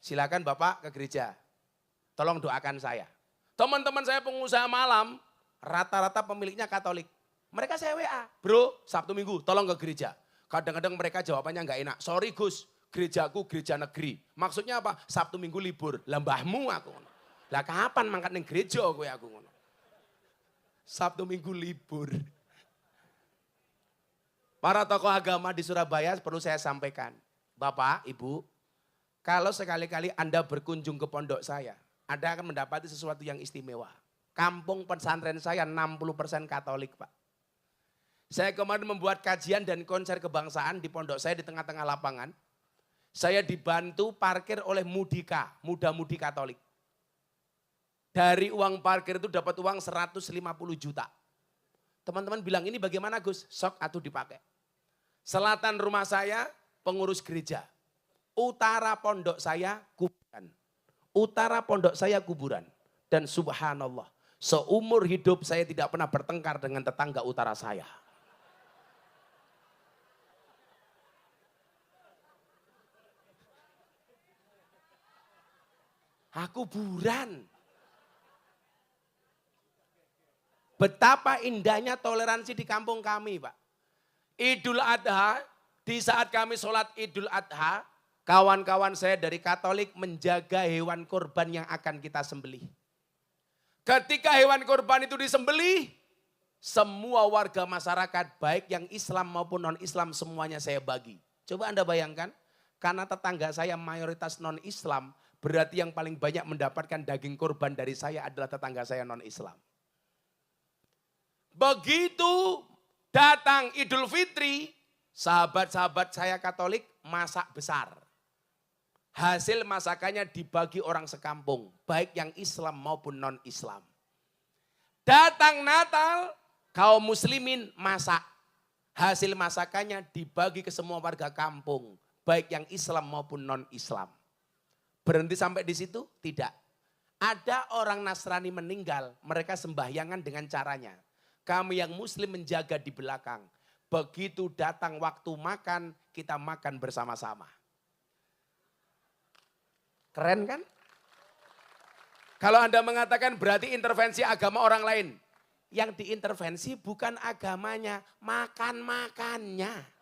Silakan Bapak ke gereja, tolong doakan saya. Teman-teman saya pengusaha malam, rata-rata pemiliknya Katolik. Mereka saya WA, bro Sabtu Minggu tolong ke gereja. Kadang-kadang mereka jawabannya nggak enak, sorry Gus, gerejaku gereja negeri. Maksudnya apa? Sabtu Minggu libur, lambahmu aku. Lah kapan mangkat ning gereja kowe aku ngono. Sabtu Minggu libur. Para tokoh agama di Surabaya perlu saya sampaikan. Bapak, Ibu, kalau sekali-kali Anda berkunjung ke pondok saya, Anda akan mendapati sesuatu yang istimewa. Kampung pesantren saya 60% Katolik, Pak. Saya kemarin membuat kajian dan konser kebangsaan di pondok saya di tengah-tengah lapangan. Saya dibantu parkir oleh Mudika, muda-mudi Katolik. Dari uang parkir itu dapat uang 150 juta. Teman-teman bilang ini bagaimana Gus? Sok atuh dipakai. Selatan rumah saya pengurus gereja. Utara pondok saya kuburan. Utara pondok saya kuburan. Dan subhanallah, seumur hidup saya tidak pernah bertengkar dengan tetangga utara saya. Kuburan. Betapa indahnya toleransi di kampung kami, Pak. Idul Adha, di saat kami sholat Idul Adha, kawan-kawan saya dari Katolik menjaga hewan kurban yang akan kita sembelih. Ketika hewan kurban itu disembelih, semua warga masyarakat, baik yang Islam maupun non-Islam, semuanya saya bagi. Coba Anda bayangkan, karena tetangga saya mayoritas non-Islam, berarti yang paling banyak mendapatkan daging kurban dari saya adalah tetangga saya non-Islam. Begitu datang Idul Fitri, sahabat-sahabat saya Katolik masak besar. Hasil masakannya dibagi orang sekampung, baik yang Islam maupun non-Islam. Datang Natal, kaum muslimin masak. Hasil masakannya dibagi ke semua warga kampung, baik yang Islam maupun non-Islam. Berhenti sampai di situ? Tidak. Ada orang Nasrani meninggal, mereka sembahyangan dengan caranya. Kami yang muslim menjaga di belakang. Begitu datang waktu makan, kita makan bersama-sama. Keren kan? Kalau Anda mengatakan berarti intervensi agama orang lain. Yang diintervensi bukan agamanya, makan-makannya.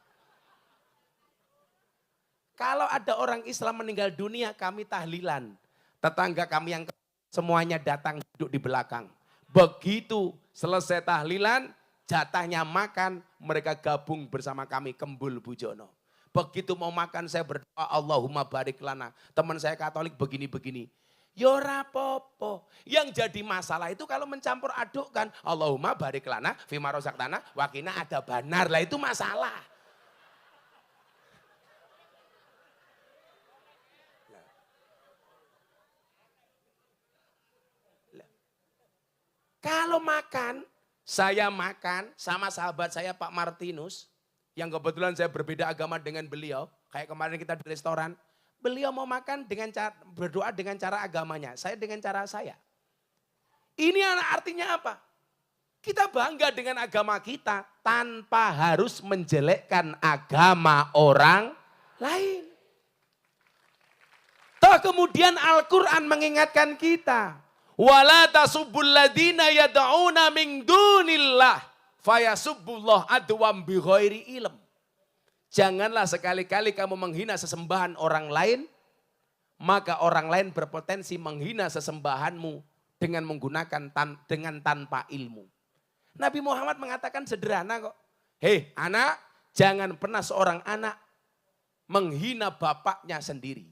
Kalau ada orang Islam meninggal dunia, kami tahlilan. Tetangga kami yang semuanya datang duduk di belakang. Begitu selesai tahlilan, jatahnya makan, mereka gabung bersama kami Kembul Bujono. Begitu mau makan saya berdoa Allahumma barik lana. Teman saya Katolik begini-begini. Ya rapopo. Yang jadi masalah itu kalau mencampur aduk kan. Allahumma barik lana fima rozaktana wakina ada banar. Lah itu masalah. Kalau makan, saya makan sama sahabat saya Pak Martinus, yang kebetulan saya berbeda agama dengan beliau, kayak kemarin kita di restoran, beliau mau makan dengan cara, berdoa dengan cara agamanya, saya dengan cara saya. Ini artinya apa? Kita bangga dengan agama kita tanpa harus menjelekkan agama orang lain. Toh kemudian Al-Quran mengingatkan kita. Wala tasubbul ladina yad'una min dunillah fayasubbullah adwam bighairi ilm. Janganlah sekali-kali kamu menghina sesembahan orang lain, maka orang lain berpotensi menghina sesembahanmu dengan menggunakan dengan tanpa ilmu. Nabi Muhammad mengatakan sederhana kok. Hei anak, jangan pernah seorang anak menghina bapaknya sendiri.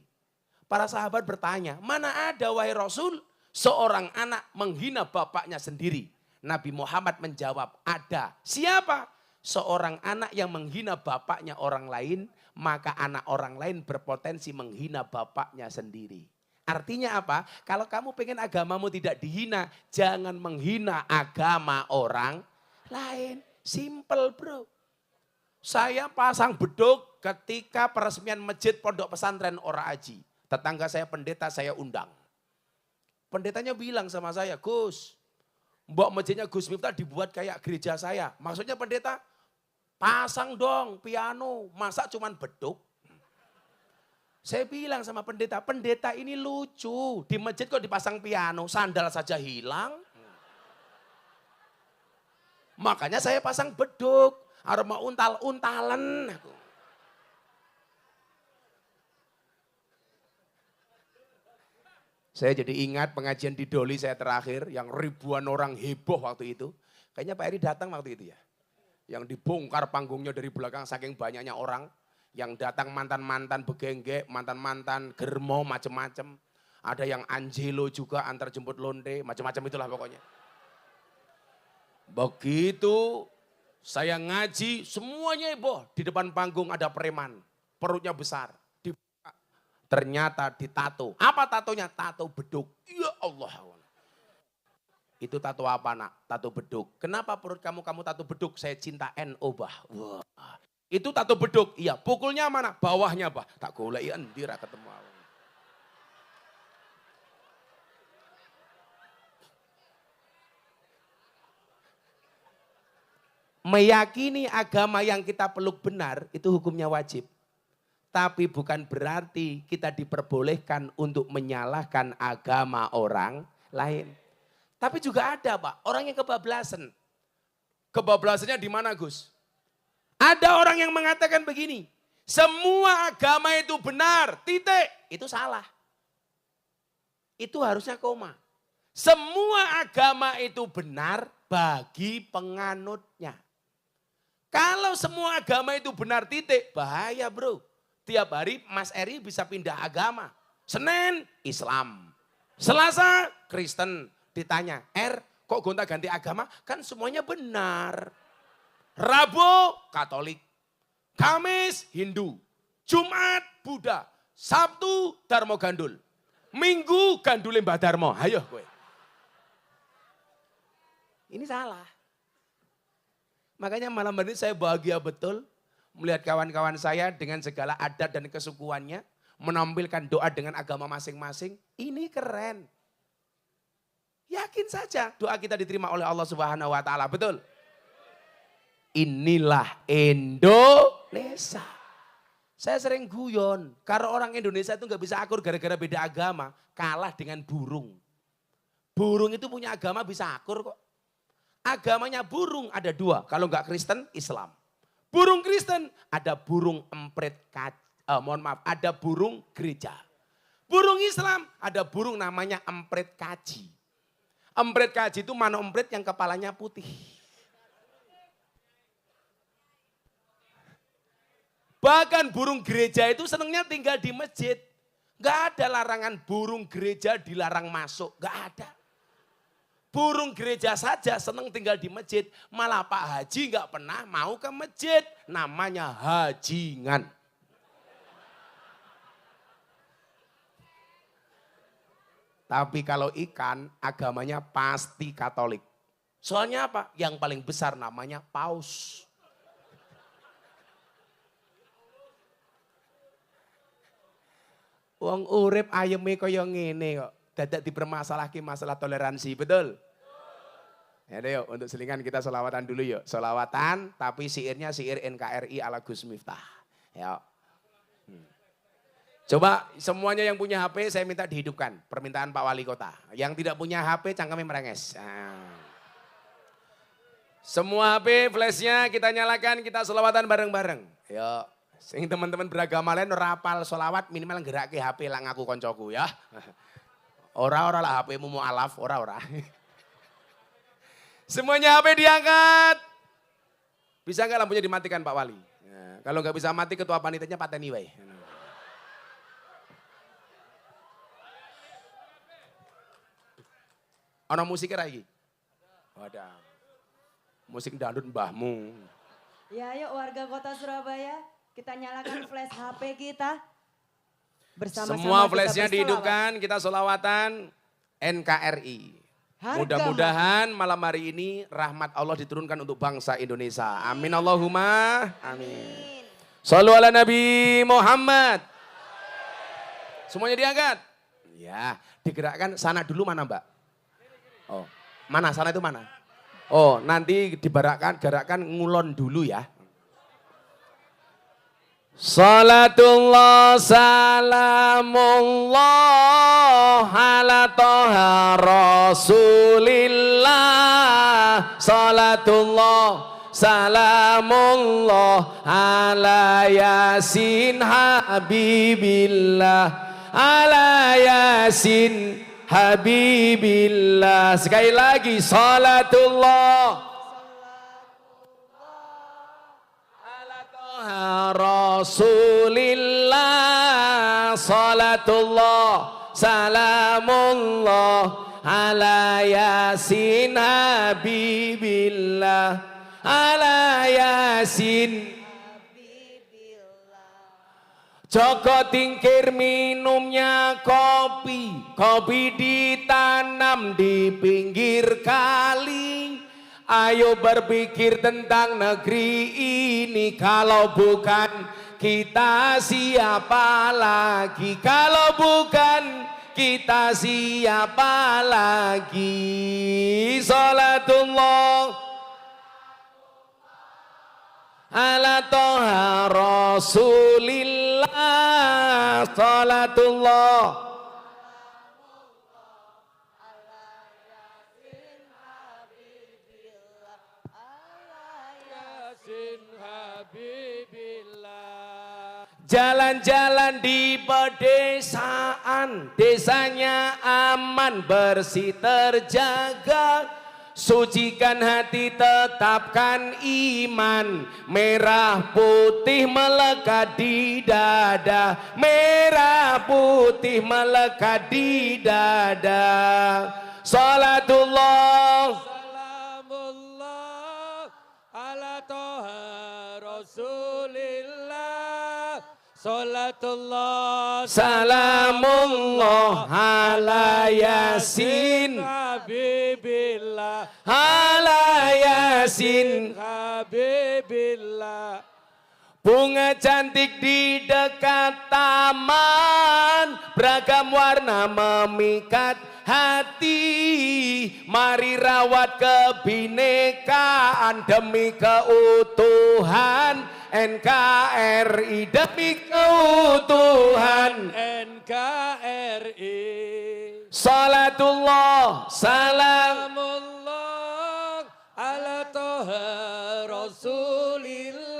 Para sahabat bertanya, mana ada wahai Rasul seorang anak menghina bapaknya sendiri? Nabi Muhammad menjawab, ada. Siapa? Seorang anak yang menghina bapaknya orang lain, maka anak orang lain berpotensi menghina bapaknya sendiri. Artinya apa? Kalau kamu pengen agamamu tidak dihina, jangan menghina agama orang lain. Simple bro. Saya pasang beduk ketika peresmian masjid Pondok Pesantren Ora Aji. Tetangga saya pendeta saya undang. Pendetanya bilang sama saya, Gus, mbok masjidnya Gus Miftah dibuat kayak gereja saya. Maksudnya pendeta, pasang dong piano, masa cuman beduk? Saya bilang sama pendeta, pendeta ini lucu. Di masjid kok dipasang piano, sandal saja hilang. Makanya saya pasang beduk, aroma untal-untalan. Saya jadi ingat pengajian di Doli saya terakhir, yang ribuan orang heboh waktu itu. Kayaknya Pak Eri datang waktu itu ya. Yang dibongkar panggungnya dari belakang saking banyaknya orang. Yang datang mantan-mantan begengge, mantan-mantan germo, macem-macem. Ada yang Angelo juga antar jemput londe, macam-macam itulah pokoknya. Begitu saya ngaji, semuanya heboh. Di depan panggung ada preman, perutnya besar. Ternyata ditato. Apa tatonya? Tato beduk. Ya Allah. Itu tato apa nak? Tato beduk. Kenapa perut kamu tato beduk? Saya cinta NO bah. Wah. Itu tato beduk, iya. Pukulnya mana? Bawahnya bah. Tak golek endi ra ketemu. Meyakini agama yang kita peluk benar itu hukumnya wajib. Tapi bukan berarti kita diperbolehkan untuk menyalahkan agama orang lain. Tapi juga ada Pak, orang yang kebablasan. Kebablasannya di mana Gus? Ada orang yang mengatakan begini, semua agama itu benar, titik. Itu salah. Itu harusnya koma. Semua agama itu benar bagi penganutnya. Kalau semua agama itu benar titik, bahaya bro. Tiap hari Mas Eri bisa pindah agama. Senin Islam, Selasa Kristen. Ditanya, kok gonta ganti agama? Kan semuanya benar. Rabu Katolik, Kamis Hindu, Jumat Buddha, Sabtu Darmo Gandul, Minggu Gandule Mbah Darmo. Ayo gue. Ini salah. Makanya malam ini saya bahagia betul melihat kawan-kawan saya dengan segala adat dan kesukuannya menampilkan doa dengan agama masing-masing. Ini keren. Yakin saja doa kita diterima oleh Allah Subhanahu wa taala, betul? Inilah Indonesia. Saya sering guyon, karena orang Indonesia itu nggak bisa akur gara-gara beda agama, kalah dengan burung. Burung itu punya agama bisa akur kok. Agamanya burung ada dua, kalau nggak Kristen, Islam. Burung Kristen ada burung emprit, ada burung gereja. Burung Islam ada burung namanya emprit kaji. Emprit kaji itu mana emprit yang kepalanya putih. Bahkan burung gereja itu senangnya tinggal di masjid. Gak ada larangan burung gereja dilarang masuk, gak ada. Burung gereja saja senang tinggal di masjid. Malah Pak Haji gak pernah mau ke masjid. Namanya hajingan. Tapi kalau ikan agamanya pasti Katolik. Soalnya apa? Yang paling besar namanya paus. Wong urip ayeme kaya ngene kok. Dadak dipermasalahke masalah toleransi, betul? Ya deh yuk, untuk selingan kita solawatan dulu yuk. Solawatan, tapi syairnya syair NKRI ala Gus Miftah. Ya. Coba semuanya yang punya HP saya minta dihidupkan. Permintaan Pak Wali Kota. Yang tidak punya HP cangkemnya merenges. Nah. Semua HP flashnya kita nyalakan, kita solawatan bareng-bareng. Yuk. Sing teman-teman beragama lain rapal solawat minimal gerak ke HP lah ngaku koncoku ya. Ora-ora lah HP-mu mau alaf, ora-ora. Semuanya HP diangkat. Bisa nggak lampunya dimatikan Pak Wali? Ya, kalau nggak bisa mati ketua panitianya pateni wae. Ana musiknya lagi? Ada. Musik dangdut mbahmu. Ya yuk warga kota Surabaya, kita nyalakan flash HP kita. Bersama-sama semua flashnya dihidupkan, kita solawatan NKRI. Mudah-mudahan malam hari ini rahmat Allah diturunkan untuk bangsa Indonesia. Amin Allahumma. Amin. Shallu ala Nabi Muhammad. Semuanya diangkat. Ya, digerakkan sana dulu mana Mbak? Oh, mana sana itu mana? Oh, nanti gerakan ngulon dulu ya. Salatullah salamullah ala toha rasulillah. Salatullah salamullah ala yasin habibillah. Ala yasin habibillah. Sekali lagi salatullah Rasulillah. Salatullah salamullah ala yasin habibillah. Ala yasin Joko Tingkir minumnya kopi, kopi ditanam di pinggir kali. Ayo berpikir tentang negeri ini, kalau bukan kita siapa lagi? Kalau bukan kita siapa lagi? Salatullah ala toha rasulillah. Salatullah jalan-jalan di pedesaan, desanya aman, bersih, terjaga. Sucikan hati, tetapkan iman. Merah putih melekat di dada. Merah putih melekat di dada. Salatullah salamullah ala toha rasulillah. Salatullah salamullah ala yasin habibillah. ala yasin habibillah. Bunga cantik di dekat taman, beragam warna memikat hati. Mari rawat kebinekaan demi keutuhan NKRI, demi keutuhan NKRI. Salatullah salamullah ala toha rasulillah.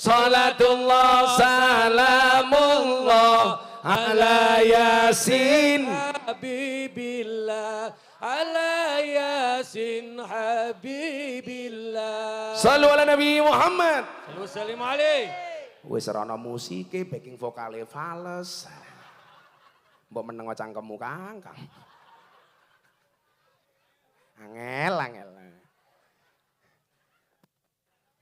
Salatullah salamullah ala yasin habibillah. Ala yasin habibillah. Sallu ala Nabi Muhammad. Salam alaih. Wis ana musike, backing vokale fales. Mbok meneng cangkemmu Kang. Angel.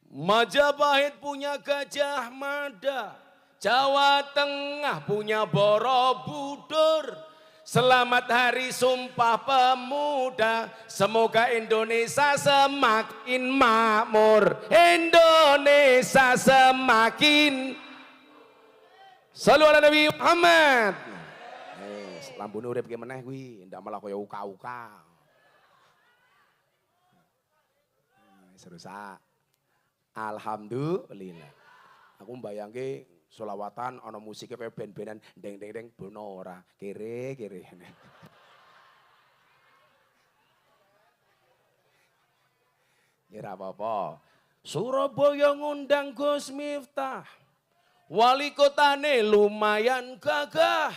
Majapahit punya Gajah Mada, Jawa Tengah punya Borobudur. Selamat Hari Sumpah Pemuda, semoga Indonesia semakin makmur. Indonesia semakin. Sallu ala Nabi Muhammad. Lambune urip ki meneh kuwi, ndak malah kaya uka-uka. Serusak. Alhamdulillah. Aku mbayangke selawatan ana musiknya kayak ben-benan deng deng deng bono ora. Kere. Ya ora apa-apa. Surabaya ngundang Gus Miftah. Wali kotane lumayan gagah.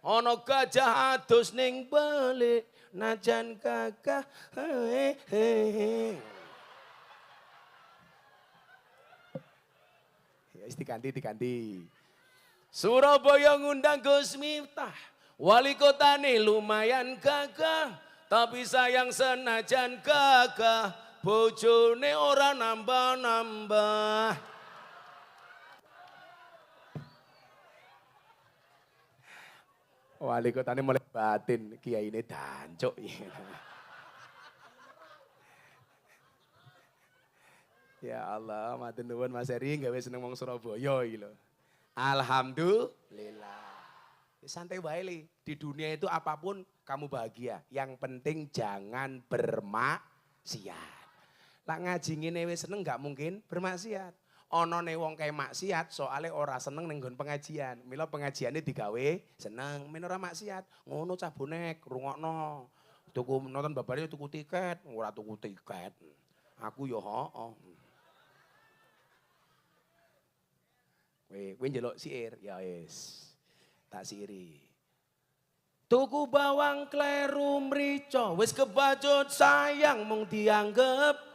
Ana gajah adus ning balik najan gagah. Ya diganti. Surabaya ngundang Gus Miftah. Wali kotane lumayan gagah. Tapi sayang senajan gagah. Bojone ora nambah-nambah. Wali kotane mulai batin, kiai ini dancuk. Ya Allah, matur nuwun Mas Eri gawe seneng wong Surabaya iki lho. Alhamdulillah. Santai wae li. Di dunia itu apapun kamu bahagia. Yang penting jangan bermaksiat. Lah ngaji ngene wis seneng gak mungkin bermaksiat. Ana ne wong kae maksiat soalnya ora seneng ning nggon pengajian. Mila pengajiane digawe seneng, men ora maksiat. Ngono cah bonek, rungokno. Tuku nonton babare tuku tiket, ora tuku tiket. Aku yo heeh. Kowe njeluk siir, ya wis. Tak siiri. Tuku bawang kleru mrica, wis kebacut sayang mung dianggep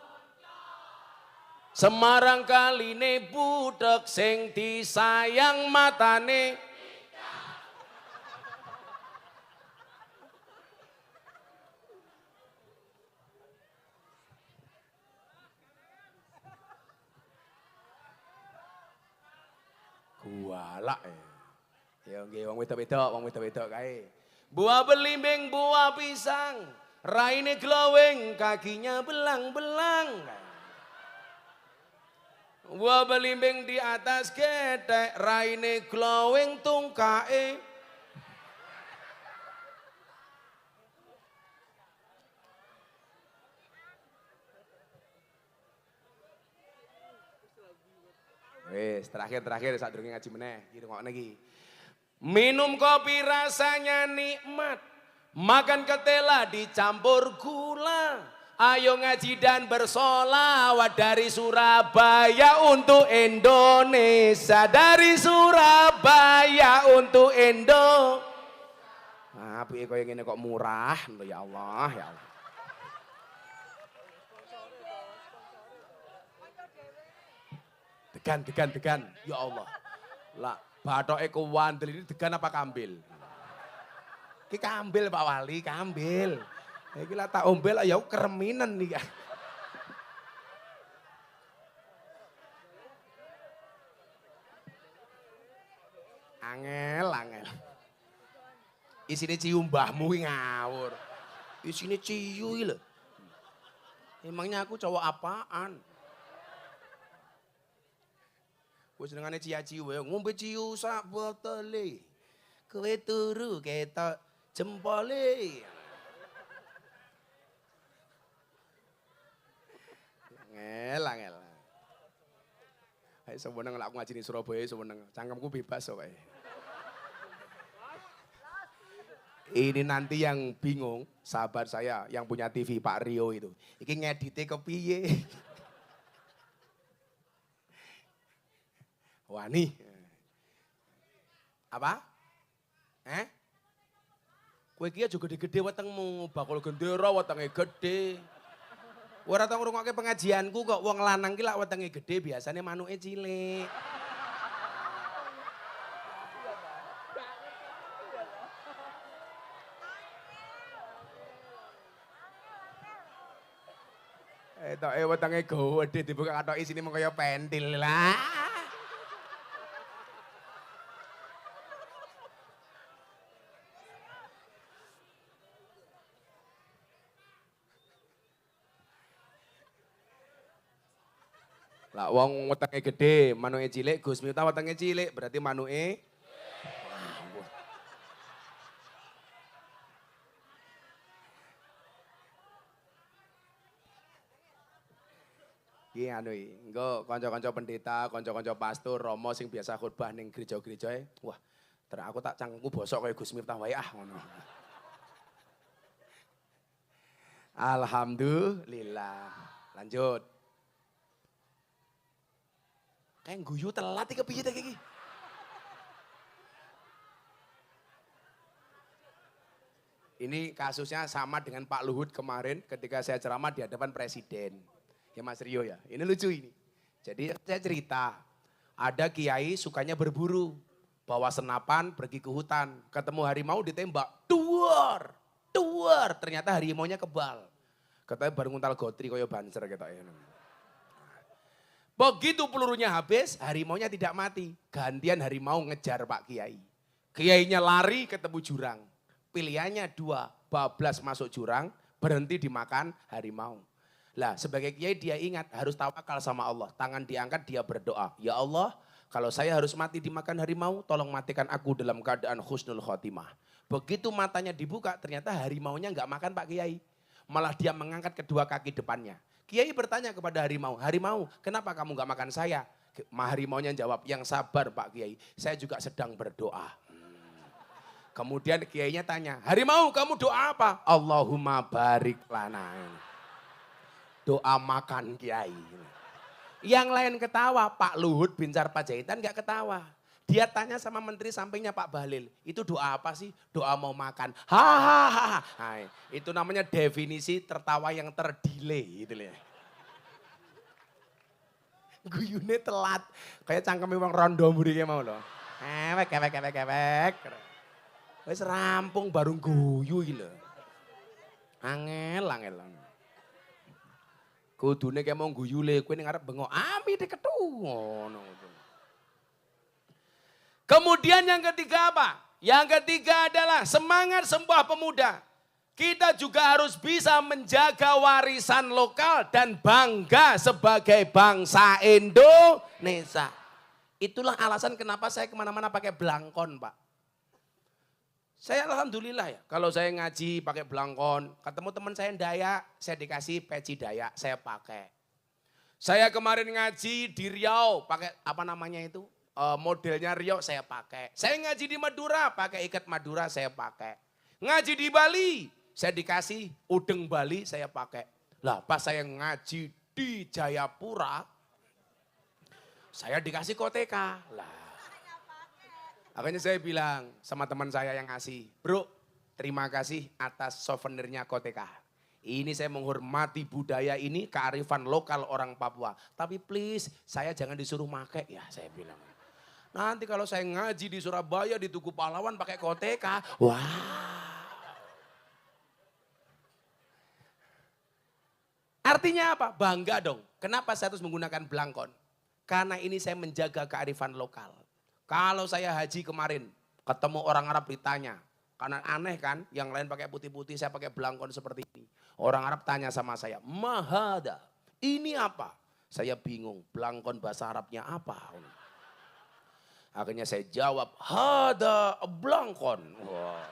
Semarang kaline budak sing disayang matane. Kualak ya nggih wong wedok-wedok kae. Buah belimbing, buah pisang, raine glowing, kakinya belang-belang. Buah belimbing di atas getek, raine glowing tungkae. Wes, terakhir saat durunge ngaji meneh, iki rungokne iki. Minum kopi rasanya nikmat, makan ketela dicampur gula. Ayo ngaji dan bersolawat dari Surabaya untuk Indonesia. Dari Surabaya untuk Indo. Nah, piye kaya ngene kok murah, ya Allah, ya Allah. Degan, ya Allah. Lah, bathoke kuwandel ini degan apa kambil? Ki kambil Pak Wali, kambil. Iki lah tak ombel ya kereminan nih. Angel. Isine ciu mbahmu ngawur. Isine ciu lho. Emangnya aku cowok apaan? Wis senengane ciu wae, ngombe ciu sak botole. Kowe turu ketok jempole. Angel. Ayo seweneng lak aku ngaji di Surabaya seweneng. Cangkemku bebas kok wae. Ini nanti yang bingung, sahabat saya yang punya TV Pak Rio itu. Iki ngedite kepiye? Wani. Apa? Kowe iki aja gede-gede wetengmu, bakul gendera wetenge gede. Ora tau ngrungokke pengajianku kok wong lanang ki lak wetenge gede biasane manuke cilik. Etoke wetenge gede dibuka kathok isine mung kaya pentil lah. Lah wong wetenge gede, manuke cilik, Gus Miftah wetenge cilik, berarti manuke Iki anu iki, engko kanca-kanca pendeta, kanca-kanca pastor, romo sing biasa khotbah ning gereja-gerejae. Wah, aku tak cangkemku bosok kaya Gus Miftah wae ngono. Alhamdulillah. Lanjut. Kayak guyu telat iki kepiye ta iki? Ini kasusnya sama dengan Pak Luhut kemarin ketika saya ceramah di hadapan Presiden. Ya Mas Rio ya, ini lucu ini. Jadi saya cerita, ada kiai sukanya berburu. Bawa senapan pergi ke hutan, ketemu harimau ditembak. Duar, ternyata harimaunya kebal. Katanya baru nguntal gotri kaya banser gitu ya. Begitu pelurunya habis, harimaunya tidak mati. Gantian harimau ngejar Pak Kiai. Kiainya lari ketemu jurang. Pilihannya dua, bablas masuk jurang, berhenti dimakan harimau. Lah sebagai kiai dia ingat harus tawakal sama Allah. Tangan diangkat dia berdoa. Ya Allah, kalau saya harus mati dimakan harimau, tolong matikan aku dalam keadaan husnul khotimah. Begitu matanya dibuka, ternyata harimaunya enggak makan Pak Kiai. Malah dia mengangkat kedua kaki depannya. Kiai bertanya kepada harimau, harimau kenapa kamu enggak makan saya? Harimaunya jawab, yang sabar Pak Kiai, saya juga sedang berdoa. Kemudian kiainya tanya, harimau kamu doa apa? Allahumma barik lana. Doa makan Kiai. Yang lain ketawa, Pak Luhut bin Sarpanjaitan gak ketawa. Dia tanya sama menteri sampingnya Pak Bahlil, itu doa apa sih? Doa mau makan. Hahaha. Nah, itu namanya definisi tertawa yang terdelay. Gitu ya. Guyune telat. Kayak cangkeme wong rondo mriki mau lho. Ewek. Wis rampung baru guyu iki lho. Angel. Kudune kayak mau guyu le, kowe ning arep bengok, ami diketu ngono. Kemudian yang ketiga apa? Yang ketiga adalah semangat Sumpah Pemuda. Kita juga harus bisa menjaga warisan lokal dan bangga sebagai bangsa Indonesia. Itulah alasan kenapa saya kemana-mana pakai blangkon, Pak. Saya alhamdulillah ya, kalau saya ngaji pakai blangkon, ketemu teman saya Dayak, saya dikasih peci Dayak, saya pakai. Saya kemarin ngaji di Riau, pakai apa namanya itu, modelnya Riau saya pakai. Saya ngaji di Madura, pakai ikat Madura saya pakai. Ngaji di Bali, saya dikasih udeng Bali saya pakai. Lah pas saya ngaji di Jayapura, saya dikasih koteka. Lah. Akhirnya saya bilang sama teman saya yang ngasih, bro terima kasih atas souvenirnya koteka. Ini saya menghormati budaya ini, kearifan lokal orang Papua. Tapi please saya jangan disuruh make ya saya bilang. Nanti kalau saya ngaji di Surabaya di Tugu Pahlawan pakai koteka, wah. Artinya apa? Bangga dong. Kenapa saya harus menggunakan blangkon? Karena ini saya menjaga kearifan lokal. Kalau saya haji kemarin, ketemu orang Arab ditanya. Karena aneh kan, yang lain pakai putih-putih, saya pakai blangkon seperti ini. Orang Arab tanya sama saya, mahada, ini apa? Saya bingung, blangkon bahasa Arabnya apa? Akhirnya saya jawab, hada blangkon. Wow.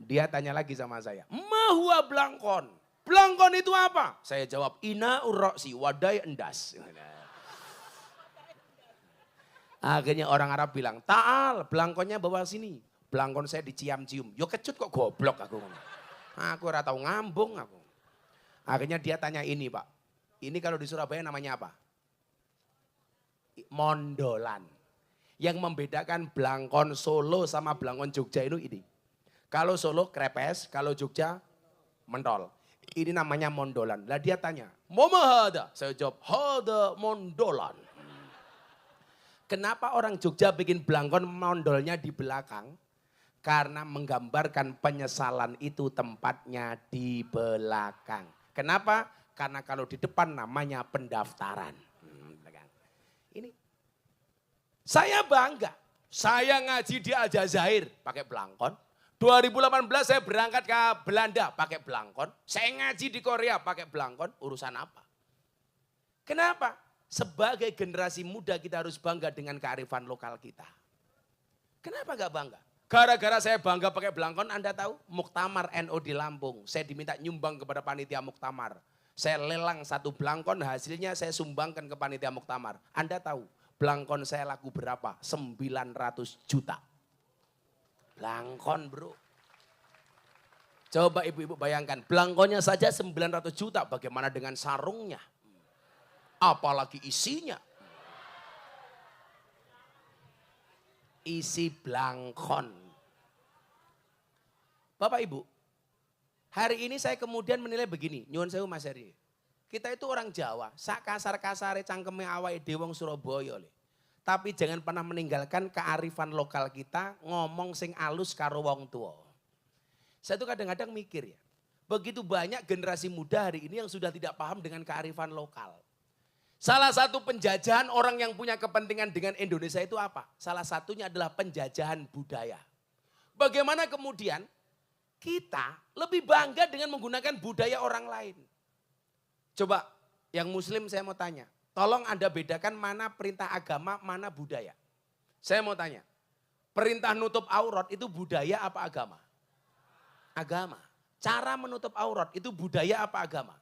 Dia tanya lagi sama saya, mahua blangkon? Blangkon itu apa? Saya jawab, ina urroksi, wadai endas. Akhirnya orang Arab bilang, ta'al blangkonnya bawa sini. Blangkon saya diciam-cium. Yo kecut kok goblok aku. Aku ora tahu ngambung aku. Akhirnya dia tanya ini Pak. Ini kalau di Surabaya namanya apa? Mondolan. Yang membedakan blangkon Solo sama blangkon Jogja itu ini. Kalau Solo krepes, kalau Jogja mentol. Ini namanya mondolan. Lah dia tanya, mau hada? Saya jawab, hada mondolan. Kenapa orang Jogja bikin blangkon mondolnya di belakang? Karena menggambarkan penyesalan itu tempatnya di belakang. Kenapa? Karena kalau di depan namanya pendaftaran. Ini saya bangga. Saya ngaji di Aljazair pakai blangkon. 2018 saya berangkat ke Belanda pakai blangkon. Saya ngaji di Korea pakai blangkon. Urusan apa? Kenapa? Sebagai generasi muda kita harus bangga dengan kearifan lokal kita. Kenapa gak bangga? Gara-gara saya bangga pakai belangkon, Anda tahu? Muktamar NU di Lampung. Saya diminta nyumbang kepada panitia Muktamar. Saya lelang satu belangkon, hasilnya saya sumbangkan ke panitia Muktamar. Anda tahu belangkon saya laku berapa? 900 juta. Belangkon bro. Coba ibu-ibu bayangkan, belangkonnya saja 900 juta. Bagaimana dengan sarungnya? Apalagi isinya. Isi belangkon. Bapak Ibu, hari ini saya kemudian menilai begini, nyuwun sewu Mas Heri. Kita itu orang Jawa, sak kasar-kasare cangkeme awake dhewe wong Surabaya le. Tapi jangan pernah meninggalkan kearifan lokal kita, ngomong sing alus karo wong tua. Saya tuh kadang-kadang mikir ya, begitu banyak generasi muda hari ini yang sudah tidak paham dengan kearifan lokal. Salah satu penjajahan orang yang punya kepentingan dengan Indonesia itu apa? Salah satunya adalah penjajahan budaya. Bagaimana kemudian kita lebih bangga dengan menggunakan budaya orang lain. Coba yang muslim saya mau tanya. Tolong Anda bedakan mana perintah agama, mana budaya. Saya mau tanya. Perintah nutup aurat itu budaya apa agama? Agama. Cara menutup aurat itu budaya apa agama?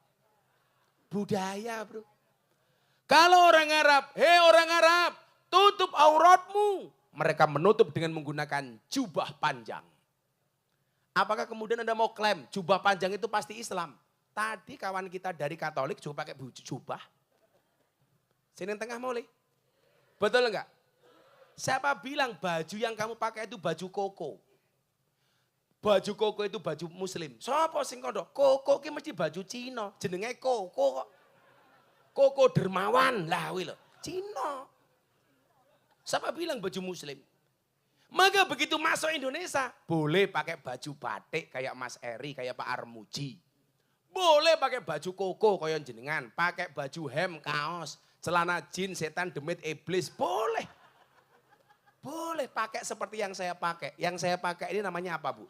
Budaya bro. Kalau orang Arab, hei orang Arab, tutup auratmu. Mereka menutup dengan menggunakan jubah panjang. Apakah kemudian Anda mau klaim jubah panjang itu pasti Islam? Tadi kawan kita dari Katolik juga pakai jubah. Sini tengah boleh? Betul enggak? Siapa bilang baju yang kamu pakai itu baju koko? Baju koko itu baju muslim. Sopo sing kondo? Koko ki mesti baju Cina. Jenenge koko kok. Koko dermawan lah wih lo. Cina. Siapa bilang baju muslim? Maka begitu masuk Indonesia, boleh pakai baju batik kayak Mas Eri, kayak Pak Armuji. Boleh pakai baju koko kayak jenengan, pakai baju hem, kaos, celana jeans, setan, demit, iblis, boleh. Boleh pakai seperti yang saya pakai. Yang saya pakai ini namanya apa Bu?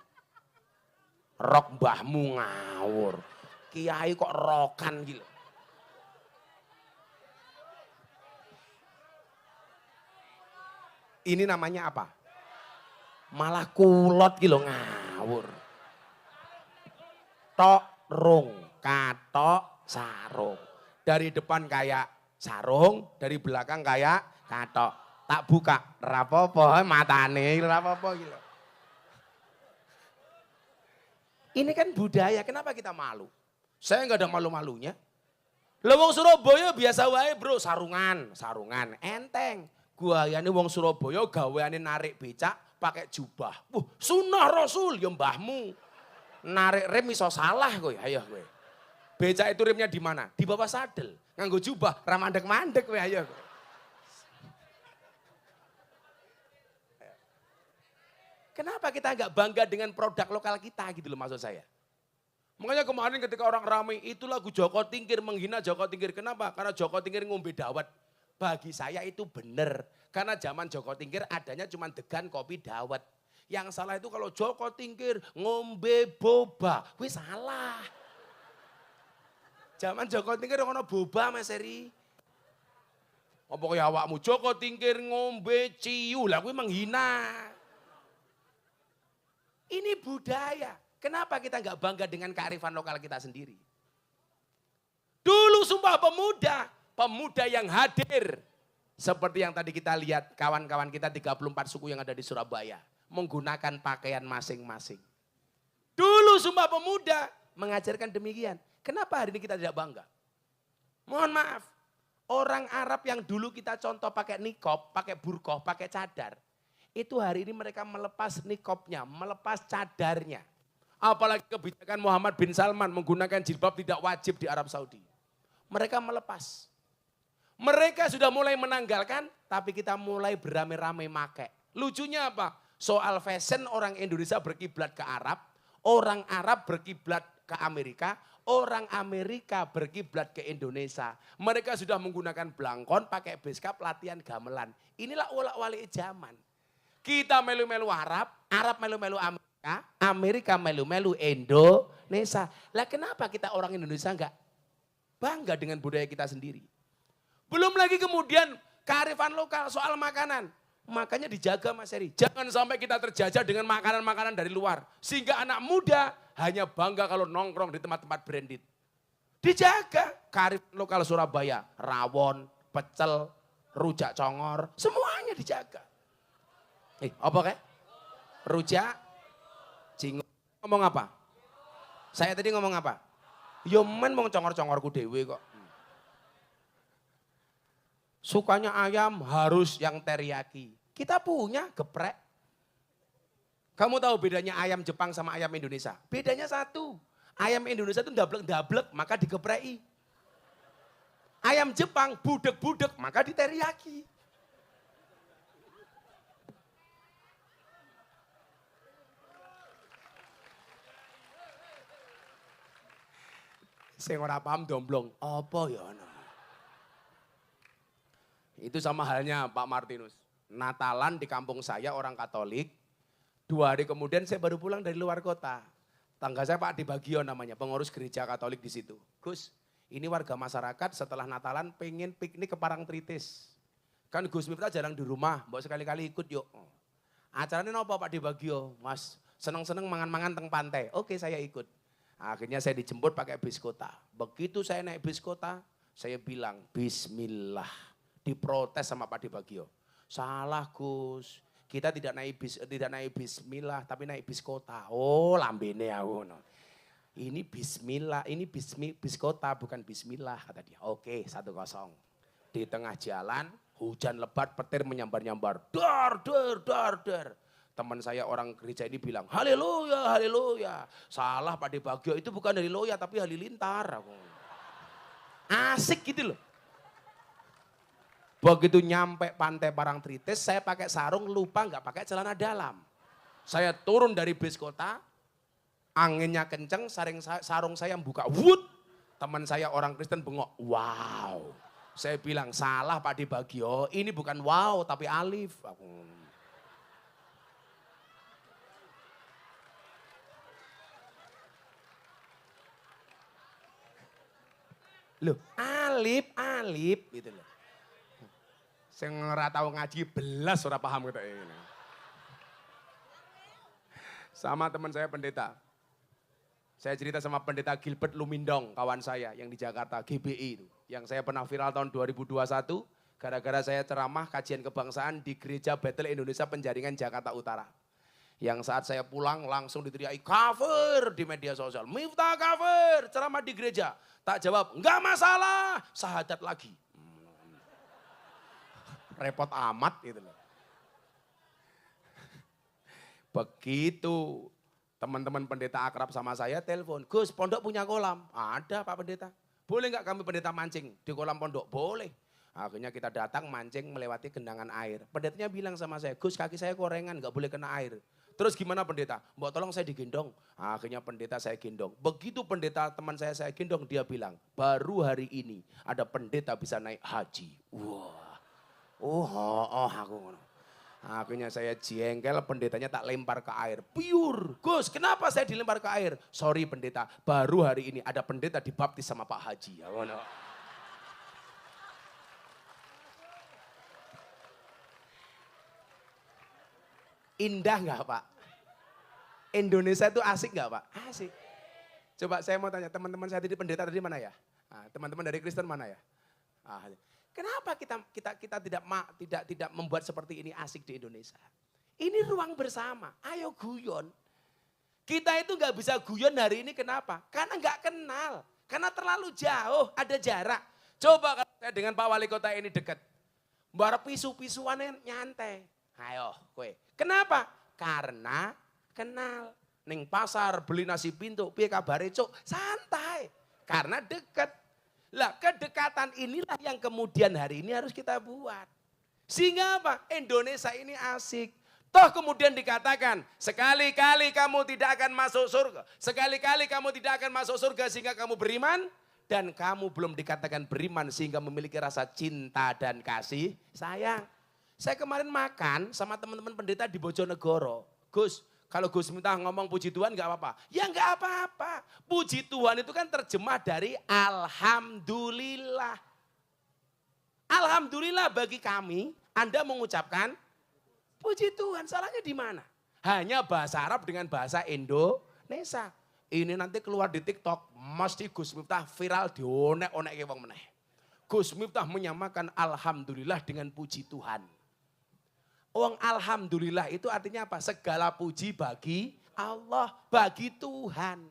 Rok mbahmu ngawur. Kiai kok rokan gitu. Ini namanya apa? Malah kulot gitu ngawur. Tok rung, katok sarung. Dari depan kayak sarung, dari belakang kayak katok. Tak buka, rapopo matane, rapopo gitu. Ini kan budaya, kenapa kita malu? Saya nggak ada malu-malunya. Lewong Surabaya biasa wae bro, sarungan, enteng. Guayane wong Surabaya gaweane narik becak pakai jubah. Sunnah Rasul ya mbahmu. Narik rem iso salah kowe, ayo kowe. Becak itu remnya di mana? Di bawah sadel. Nganggo jubah, ra mandek-mandek kowe ayo kowe. Kenapa kita nggak bangga dengan produk lokal kita gitu loh maksud saya. Makanya kemarin ketika orang ramai itu lagu Joko Tingkir menghina Joko Tingkir. Kenapa? Karena Joko Tingkir ngombe dawet. Bagi saya itu benar. Karena zaman Joko Tingkir adanya cuma degan kopi dawet. Yang salah itu kalau Joko Tingkir ngombe boba. Wih salah. Zaman Joko Tingkir ngono boba Mas Eri. Apa kaya awakmu Joko Tingkir ngombe ciu. Lah kuwi menghina. Ini budaya. Kenapa kita nggak bangga dengan kearifan lokal kita sendiri? Dulu Sumpah Pemuda, pemuda yang hadir. Seperti yang tadi kita lihat kawan-kawan kita 34 suku yang ada di Surabaya. Menggunakan pakaian masing-masing. Dulu Sumpah Pemuda mengajarkan demikian. Kenapa hari ini kita tidak bangga? Mohon maaf, orang Arab yang dulu kita contoh pakai nikob, pakai burqah, pakai cadar. Itu hari ini mereka melepas nikobnya, melepas cadarnya. Apalagi kebijakan Muhammad bin Salman menggunakan jilbab tidak wajib di Arab Saudi. Mereka melepas. Mereka sudah mulai menanggalkan, tapi kita mulai beramai-ramai make. Lucunya apa? Soal fashion orang Indonesia berkiblat ke Arab, orang Arab berkiblat ke Amerika, orang Amerika berkiblat ke Indonesia. Mereka sudah menggunakan blangkon, pakai beskap, latihan gamelan. Inilah ulak-walik zaman. Kita melu-melu Arab, Arab melu-melu Amerika, Amerika melu-melu Indonesia. Lah kenapa kita orang Indonesia enggak bangga dengan budaya kita sendiri? Belum lagi kemudian kearifan lokal soal makanan. Makanya dijaga Mas Heri. Jangan sampai kita terjajah dengan makanan-makanan dari luar. Sehingga anak muda hanya bangga kalau nongkrong di tempat-tempat branded. Dijaga. Karif lokal Surabaya, rawon, pecel, rujak congor, semuanya dijaga. Apa kayak? Rujak, jingo. Ngomong apa? Saya tadi ngomong apa? Yo men mau congor-congorku dewe kok. Sukanya ayam harus yang teriyaki. Kita punya geprek. Kamu tahu bedanya ayam Jepang sama ayam Indonesia? Bedanya satu. Ayam Indonesia itu dablek-dablek maka digepreki. Ayam Jepang budek-budek maka diteriyaki. Sing ora paham domblong. Apa ya ana? Itu sama halnya Pak Martinus. Natalan di kampung saya orang Katolik. 2 hari kemudian saya baru pulang dari luar kota. Tangga saya Pak Dibagio namanya, pengurus gereja Katolik di situ. Gus, ini warga masyarakat setelah Natalan pengen piknik ke Parangtritis. Kan Gus Miftah jarang di rumah, mbok sekali-kali ikut yuk. Acaranya apa Pak Dibagio? Mas, seneng-seneng mangan-mangan teng pantai. Oke, saya ikut. Akhirnya saya dijemput pakai bis kota. Begitu saya naik bis kota, saya bilang bismillah. Diprotes sama Pak Dibagio. Salah Gus, kita tidak naik bismillah tapi naik bis kota. Oh lambene aku. Ini bismillah, ini bis kota bukan bismillah kata dia. Oke 1-0. Di tengah jalan hujan lebat petir menyambar-nyambar. Dar. Teman saya orang gereja ini bilang haleluya, haleluya. Salah Pak Dibagio itu bukan haleluya tapi halilintar. Asik gitu loh. Begitu nyampe pantai Parangtritis, saya pakai sarung, lupa nggak pakai celana dalam. Saya turun dari bis kota, anginnya kenceng, sarung saya buka, wut. Teman saya orang Kristen bengok, wow. Saya bilang, salah Pak Dibagio, ini bukan wow tapi alif. Loh, alif gitu loh. Sing ora tau ngaji belas ora paham gitu ini. Sama teman saya pendeta. Saya cerita sama pendeta Gilbert Lumindong, kawan saya yang di Jakarta, GBI itu. Yang saya pernah viral tahun 2021, gara-gara saya ceramah kajian kebangsaan di Gereja Bethel Indonesia Penjaringan Jakarta Utara. Yang saat saya pulang langsung diteriaki kafir di media sosial. Miftah kafir, ceramah di gereja. Tak jawab, enggak masalah, syahadat lagi. Repot amat gitu loh. Begitu teman-teman pendeta akrab sama saya telepon, Gus pondok punya kolam. Ada Pak Pendeta. Boleh nggak kami pendeta mancing di kolam pondok? Boleh. Akhirnya kita datang mancing melewati genangan air. Pendetanya bilang sama saya, Gus kaki saya korengan nggak boleh kena air. Terus gimana pendeta? Mbak tolong saya digendong. Akhirnya pendeta saya gendong. Begitu pendeta teman saya gendong, dia bilang, baru hari ini ada pendeta bisa naik haji. Wah. Aku. Akhirnya saya jengkel, pendetanya tak lempar ke air. Pure. Gus, kenapa saya dilempar ke air? Sorry pendeta, baru hari ini ada pendeta dibaptis sama Pak Haji. Indah nggak Pak? Indonesia itu asik nggak Pak? Asik. Coba saya mau tanya, teman-teman saya tadi pendeta tadi mana ya? Teman-teman dari Kristen mana ya? Kenapa kita tidak membuat seperti ini asik di Indonesia? Ini ruang bersama, ayo guyon. Kita itu nggak bisa guyon hari ini kenapa? Karena nggak kenal, karena terlalu jauh, ada jarak. Coba kalau saya dengan Pak Wali Kota ini dekat, mbak pisu-pisuannya nyantai. Ayo kue, kenapa? Karena kenal. Ning pasar beli nasi pintu, piye kabare cuk, santai. Karena dekat. Lah kedekatan inilah yang kemudian hari ini harus kita buat. Sehingga apa? Indonesia ini asik. Toh kemudian dikatakan, sekali-kali kamu tidak akan masuk surga. Sekali-kali kamu tidak akan masuk surga sehingga kamu beriman. Dan kamu belum dikatakan beriman sehingga memiliki rasa cinta dan kasih sayang. Saya kemarin makan sama teman-teman pendeta di Bojonegoro. Gus, kalau Gus minta ngomong puji Tuhan gak apa-apa. Ya gak apa-apa. Puji Tuhan itu kan terjemah dari Alhamdulillah. Alhamdulillah bagi kami, Anda mengucapkan Puji Tuhan, salahnya di mana? Hanya bahasa Arab dengan bahasa Indonesia. Ini nanti keluar di TikTok, mesti Gus Miftah viral dionek-onek ke wong meneh. Gus Miftah menyamakan alhamdulillah dengan puji Tuhan. Wong alhamdulillah itu artinya apa? Segala puji bagi Allah, bagi Tuhan.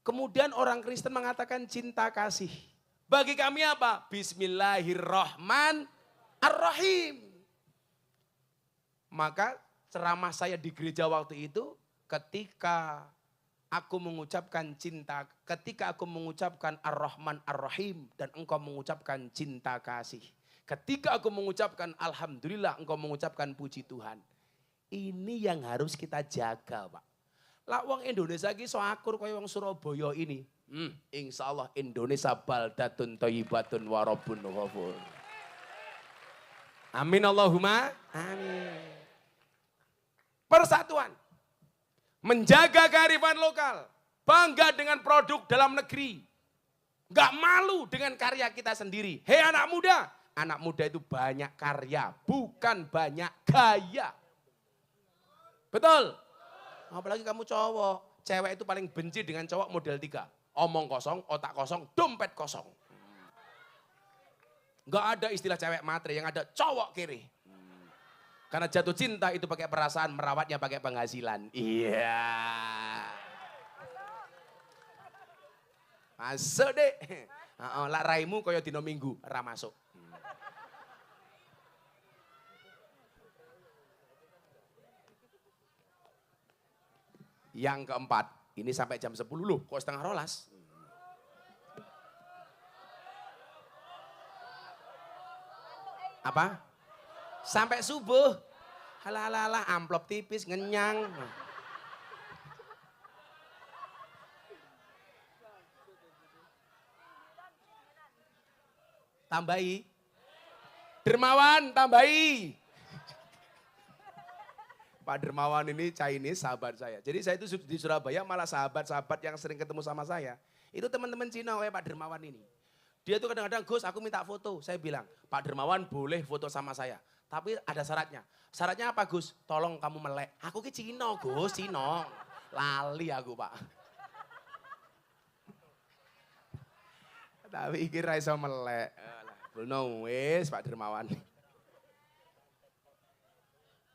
Kemudian orang Kristen mengatakan cinta kasih. Bagi kami apa? Bismillahirrahmanirrahim. Maka ceramah saya di gereja waktu itu ketika aku mengucapkan cinta, ketika aku mengucapkan Ar-Rahman Ar-Rahim dan engkau mengucapkan cinta kasih. Ketika aku mengucapkan alhamdulillah, engkau mengucapkan puji Tuhan. Ini yang harus kita jaga, Pak. Lah wong Indonesia iki so akur kaya wong Surabaya ini. Insya Allah Indonesia baldatun thayyibatun wa rabbun ghafur. Amin Allahumma amin. Persatuan. Menjaga kearifan lokal. Bangga dengan produk dalam negeri. Enggak malu dengan karya kita sendiri. Hei anak muda. Anak muda itu banyak karya, bukan banyak gaya. Betul? Apalagi kamu cowok. Cewek itu paling benci dengan cowok model 3. Omong kosong, otak kosong, dompet kosong. Enggak ada istilah cewek matre, yang ada cowok kiri. Karena jatuh cinta itu pakai perasaan, merawatnya pakai penghasilan. Iya. Masuk deh. Lah raimu kaya dino Minggu, ra masuk. Yang keempat, ini sampai jam 10 loh, kok setengah rolas. Apa? Sampai subuh. Halah, amplop tipis, ngenyang. Tambahi. Dermawan, tambahi. Pak Dermawan ini Chinese, sahabat saya. Jadi saya itu di Surabaya malah sahabat-sahabat yang sering ketemu sama saya. Itu teman-teman Cina kayak Pak Dermawan ini. Dia tuh kadang-kadang, Gus aku minta foto. Saya bilang, Pak Dermawan boleh foto sama saya. Tapi ada syaratnya. Syaratnya apa Gus? Tolong kamu melek. Aku ki Cina Gus, Cina. Lali aku Pak. Tapi kira iso melek. Belum wis Pak Dermawan.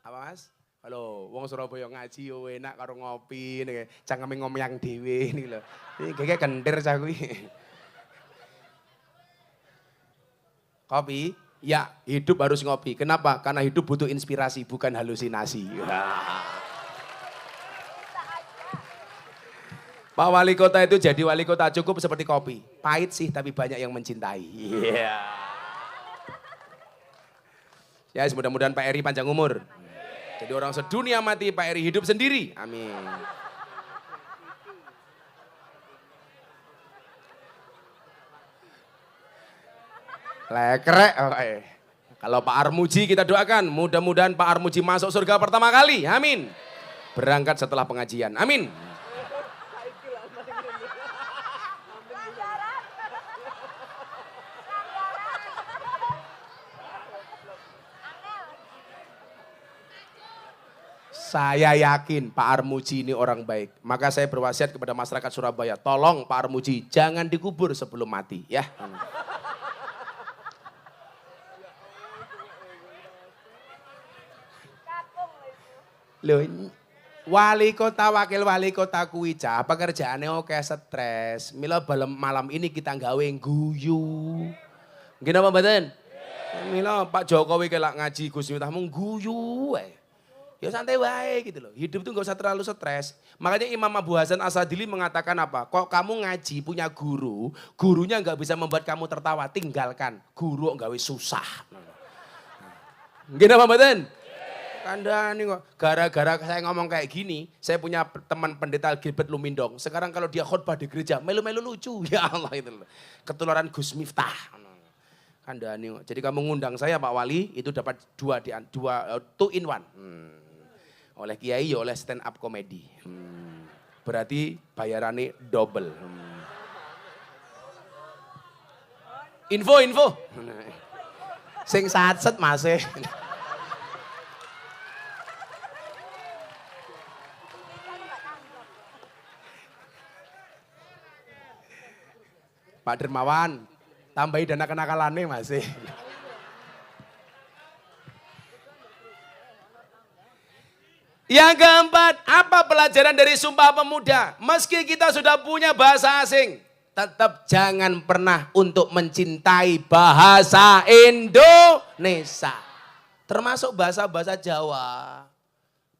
Apa Mas? Halo, wong Surabaya ngaji yo enak karo ngopi nih, cangkeme ngomyang dhewe nih lho. Iki gege kentir cah kuwi. Kopi? Ya, hidup harus ngopi. Kenapa? Karena hidup butuh inspirasi, bukan halusinasi. Pak Wali Kota itu jadi wali kota cukup seperti kopi. Pahit sih, tapi banyak yang mencintai. Iya. Ya, mudah-mudahan Pak Eri panjang umur. Jadi orang sedunia mati, Pak Eri hidup sendiri. Amin. Lekrek. Kalau Pak Armuji kita doakan, mudah-mudahan Pak Armuji masuk surga pertama kali. Amin. Berangkat setelah pengajian. Amin. Saya yakin Pak Armuji ini orang baik. Maka saya berwasiat kepada masyarakat Surabaya, tolong Pak Armuji jangan dikubur sebelum mati ya. Loh, wali kota, wakil wali kota kuwi cah pekerjaane oke stres. Mila malam ini kita nggawe guyu. Nggih napa mboten? Mila Pak Jokowi kelak ngaji Gus Miftah mung guyu wae. Ya santai wae gitu loh. Hidup tuh gak usah terlalu stres. Makanya Imam Abu Hasan Asadili mengatakan apa? Kok kamu ngaji punya guru, gurunya gak bisa membuat kamu tertawa, tinggalkan. Guru gawe susah. Gini apa mboten? Kandani kok. Gara-gara saya ngomong kayak gini, saya punya teman pendeta Gilbert Lumindong. Sekarang kalau dia khotbah di gereja, melu-melu lucu. Ya Allah itu loh. Ketularan Gus Miftah. Kandani kok. Jadi kamu ngundang saya Pak Wali, itu dapat two in one. Oleh kiai ya oleh stand up komedi. Berarti bayarannya double. Info. Sing satset masih. Pak Dermawan, tambahi dana kenakalannya masih. Yang keempat, apa pelajaran dari Sumpah Pemuda? Meski kita sudah punya bahasa asing, tetap jangan pernah untuk mencintai bahasa Indonesia. Termasuk bahasa-bahasa Jawa,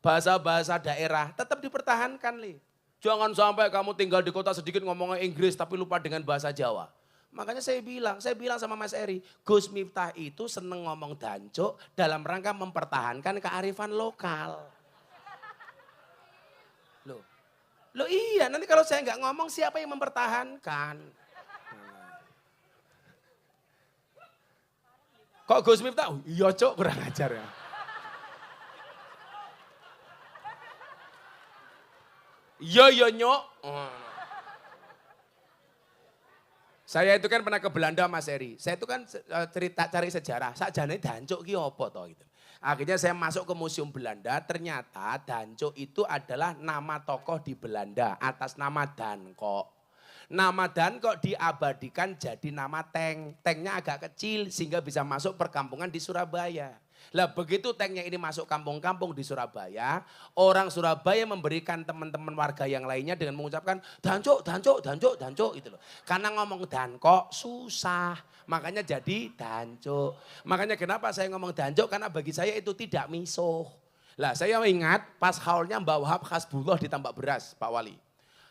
bahasa-bahasa daerah, tetap dipertahankan, Li. Jangan sampai kamu tinggal di kota sedikit ngomongnya Inggris tapi lupa dengan bahasa Jawa. Makanya saya bilang sama Mas Eri, Gus Miftah itu seneng ngomong dancuk dalam rangka mempertahankan kearifan lokal. Loh iya, nanti kalau saya nggak ngomong siapa yang mempertahankan? Kok Gus Miftah? Oh, iya cok, kurang ajar ya. Iya nyok. Saya itu kan pernah ke Belanda Mas Eri. Saya itu kan cerita cari sejarah. Sakjane dancuk ki apa toh gitu. Akhirnya saya masuk ke Museum Belanda, ternyata Dancuk itu adalah nama tokoh di Belanda atas nama Dankok. Nama Dankok diabadikan jadi nama tank. Tanknya agak kecil sehingga bisa masuk perkampungan di Surabaya. Lah begitu tanknya ini masuk kampung-kampung di Surabaya, orang Surabaya memberikan teman-teman warga yang lainnya dengan mengucapkan Dancuk, Dancuk, Dancuk, Dancuk gitu loh. Karena ngomong Dankok susah. Makanya jadi Dancuk. Makanya kenapa saya ngomong Dancuk? Karena bagi saya itu tidak misuh. Lah saya ingat pas haulnya Mbak Wahab Hasbullah di Tambak Beras, Pak Wali.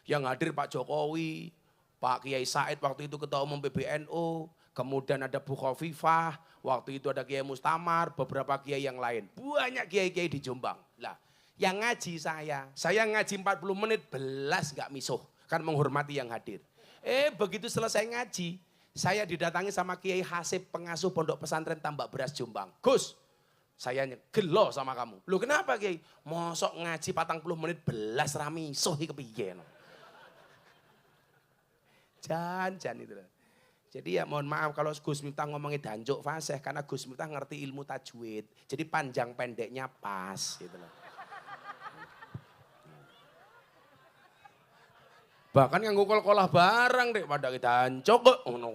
Yang hadir Pak Jokowi, Pak Kiai Said waktu itu Ketua Umum PBNU. Kemudian ada Bu Khofifah, waktu itu ada Kiai Mustamar, beberapa kiai yang lain. Banyak kiai-kiai di Jombang. Lah yang ngaji saya ngaji 40 menit belas gak misuh. Kan menghormati yang hadir. Begitu selesai ngaji, saya didatangi sama Kiai Hasib pengasuh Pondok Pesantren Tambak Beras Jombang. Gus, saya gelo sama kamu. Loh kenapa Kiai? Mosok ngaji 40 menit belas rami sohi kepiye. Jan itu loh. Jadi ya mohon maaf kalau Gus Miftah ngomongin Dancuk fasih karena Gus Miftah ngerti ilmu tajwid. Jadi panjang pendeknya pas gitu loh. Bahkan yang ngukul kolah barang deh pada kita Dancuk kok. Oh, no.